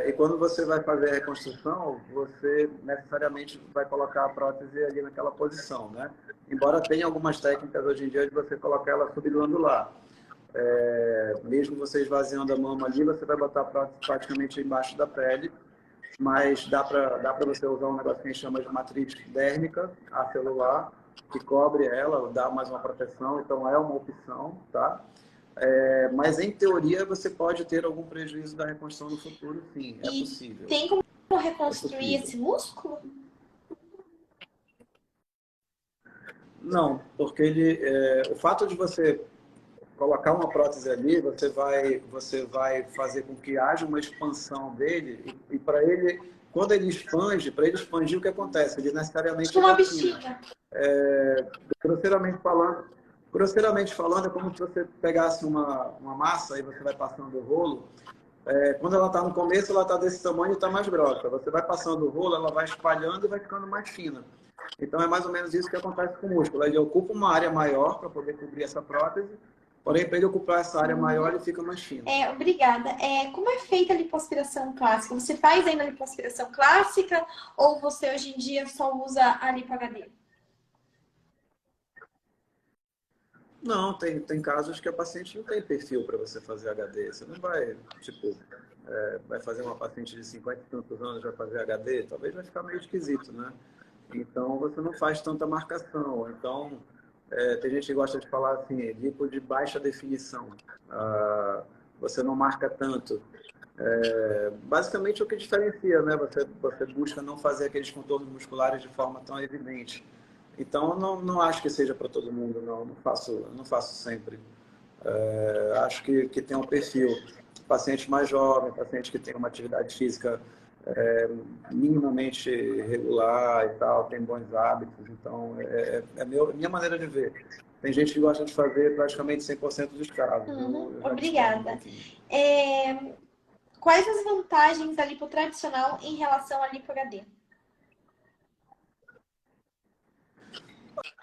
Speaker 2: E quando você vai fazer a reconstrução, você necessariamente vai colocar a prótese ali naquela posição, né? Embora tenha algumas técnicas hoje em dia de você colocar ela subglandular. Mesmo você esvaziando a mama ali, você vai botar a prótese praticamente embaixo da pele, mas dá para você usar um negócio que a gente chama de matriz dérmica acelular, que cobre ela, dá mais uma proteção, então é uma opção, tá? Mas em teoria você pode ter algum prejuízo da reconstrução no futuro, sim, é
Speaker 1: E
Speaker 2: possível.
Speaker 1: tem como reconstruir esse músculo?
Speaker 2: Não, porque o fato de você colocar uma prótese ali, você vai fazer com que haja uma expansão dele e para ele, quando ele expande, para ele expandir, o que acontece? Ele necessariamente
Speaker 1: Tipo uma
Speaker 2: afina.
Speaker 1: bexiga.
Speaker 2: Grosseiramente falando, é como se você pegasse uma massa e você vai passando o rolo. Quando ela está no começo, ela está desse tamanho e está mais grossa. Você vai passando o rolo, ela vai espalhando e vai ficando mais fina. Então é mais ou menos isso que acontece com o músculo. Ele ocupa uma área maior para poder cobrir essa prótese, porém, para ele ocupar essa área maior, ele fica mais fino.
Speaker 1: Obrigada. Como é feita a lipoaspiração clássica? Você faz ainda a lipoaspiração clássica ou você hoje em dia só usa a lipo HD?
Speaker 2: Não, tem casos que a paciente não tem perfil para você fazer HD. Você não vai, tipo, vai fazer uma paciente de 50 e tantos anos vai fazer HD, talvez vai ficar meio esquisito, né? Então, você não faz tanta marcação. Então, tem gente que gosta de falar assim, lipo de baixa definição. Você não marca tanto. Basicamente, o que diferencia, né? Você busca não fazer aqueles contornos musculares de forma tão evidente. Então, não acho que seja para todo mundo, não faço sempre. Acho que tem um perfil. Paciente mais jovem, paciente que tem uma atividade física minimamente regular e tal, tem bons hábitos. Então, minha maneira de ver. Tem gente que gosta de fazer praticamente 100% dos casos. Eu já discordo um
Speaker 1: Obrigada.
Speaker 2: pouquinho.
Speaker 1: Quais as vantagens da lipo tradicional em relação à lipo HD?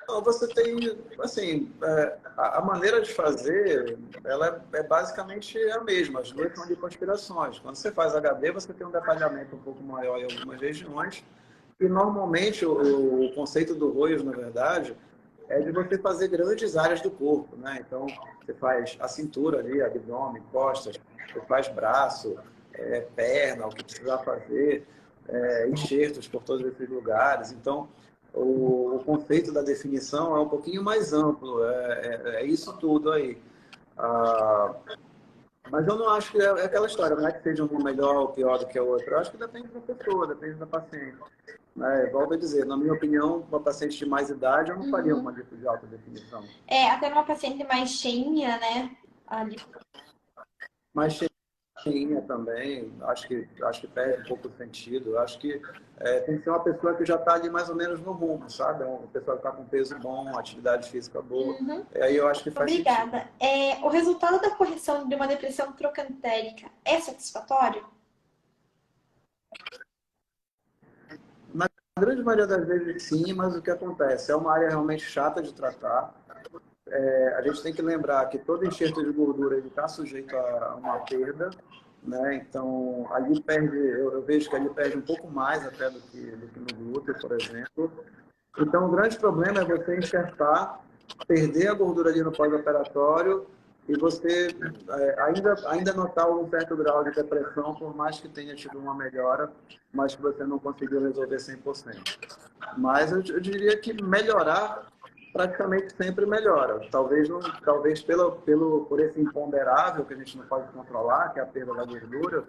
Speaker 2: Não, você tem, assim, a maneira de fazer, ela é basicamente a mesma, as duas são lipoaspirações. Quando você faz HD, você tem um detalhamento um pouco maior em algumas regiões, e normalmente o conceito do Royos, na verdade, é de você fazer grandes áreas do corpo, né? Então, você faz a cintura ali, abdômen, costas, você faz braço, perna, o que precisar fazer, enxertos por todos esses lugares. Então, o conceito da definição é um pouquinho mais amplo, é isso tudo aí. Ah, mas eu não acho que é aquela história, não é que seja um melhor ou pior do que o outro. Eu acho que depende da pessoa, depende da paciente. Volto a dizer, na minha opinião, uma paciente de mais idade, eu não faria uma lipo de alta definição.
Speaker 1: Até numa paciente mais cheinha, né? Ali.
Speaker 2: Mais cheinha também, acho que perde um pouco o sentido. Acho que tem que ser uma pessoa que já está ali mais ou menos no rumo, sabe? Uma pessoa que está com peso bom, atividade física boa. Aí eu acho que faz sentido.
Speaker 1: Obrigada. O resultado da correção de uma depressão trocantérica é satisfatório?
Speaker 2: Na grande maioria das vezes, sim, mas o que acontece? É uma área realmente chata de tratar. A gente tem que lembrar que todo enxerto de gordura está sujeito a uma perda, né? Então, ali perde, eu vejo que ali perde um pouco mais até do que no glúteo, por exemplo. Então, o grande problema é você enxertar, perder a gordura ali no pós-operatório e você ainda notar um certo grau de depressão, por mais que tenha tido uma melhora, mas que você não conseguiu resolver 100%. Mas eu diria que melhorar praticamente sempre melhora. Talvez por esse imponderável que a gente não pode controlar, que é a perda da gordura,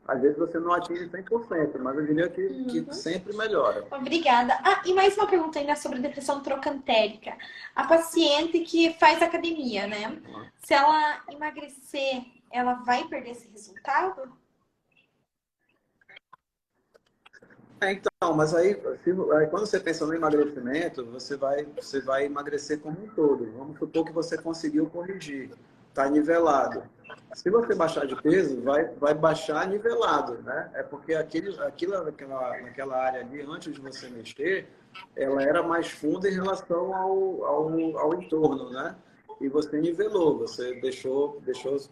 Speaker 2: às vezes você não atinge 100%, mas eu diria que sempre melhora.
Speaker 1: Obrigada. E mais uma pergunta ainda sobre depressão trocantérica. A paciente que faz academia, né? Se ela emagrecer, ela vai perder esse resultado?
Speaker 2: Então, mas aí quando você pensa no emagrecimento, você vai emagrecer como um todo. Vamos supor que você conseguiu corrigir, está nivelado. Se você baixar de peso, vai baixar nivelado, né? É porque aquilo naquela área ali, antes de você mexer, ela era mais funda em relação ao entorno, né? E você nivelou, você deixou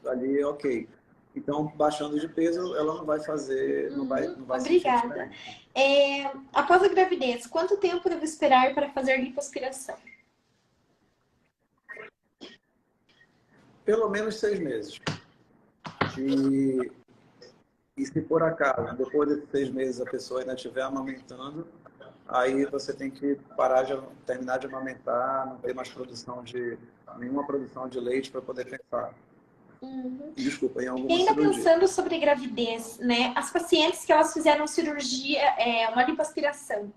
Speaker 2: ali ok. Então, baixando de peso, ela não vai fazer, não vai sentir
Speaker 1: Obrigada.
Speaker 2: diferença.
Speaker 1: Após a gravidez, quanto tempo devo esperar para fazer lipoaspiração?
Speaker 2: Pelo menos 6 meses. E se por acaso, depois desses 6 meses, a pessoa ainda estiver amamentando, aí você tem que terminar de amamentar, não ter mais nenhuma produção de leite para poder pensar. Desculpa, em alguma
Speaker 1: E ainda
Speaker 2: cirurgia.
Speaker 1: pensando sobre gravidez, né? As pacientes que elas fizeram cirurgia, uma lipoaspiração,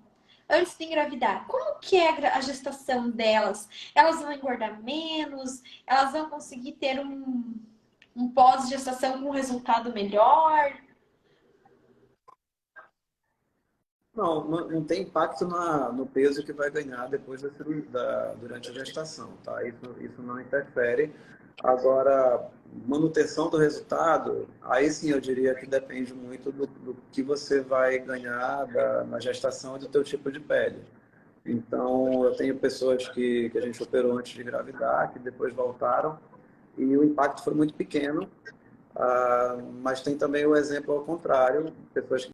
Speaker 1: antes de engravidar, como que é a gestação delas? Elas vão engordar menos? Elas vão conseguir ter um pós-gestação com um resultado melhor?
Speaker 2: Não tem impacto no peso que vai ganhar depois durante a gestação, tá? Isso não interfere. Agora, manutenção do resultado, aí sim eu diria que depende muito do que você vai ganhar na gestação e do teu tipo de pele. Então, eu tenho pessoas que a gente operou antes de engravidar, que depois voltaram, e o impacto foi muito pequeno, mas tem também o exemplo ao contrário, pessoas que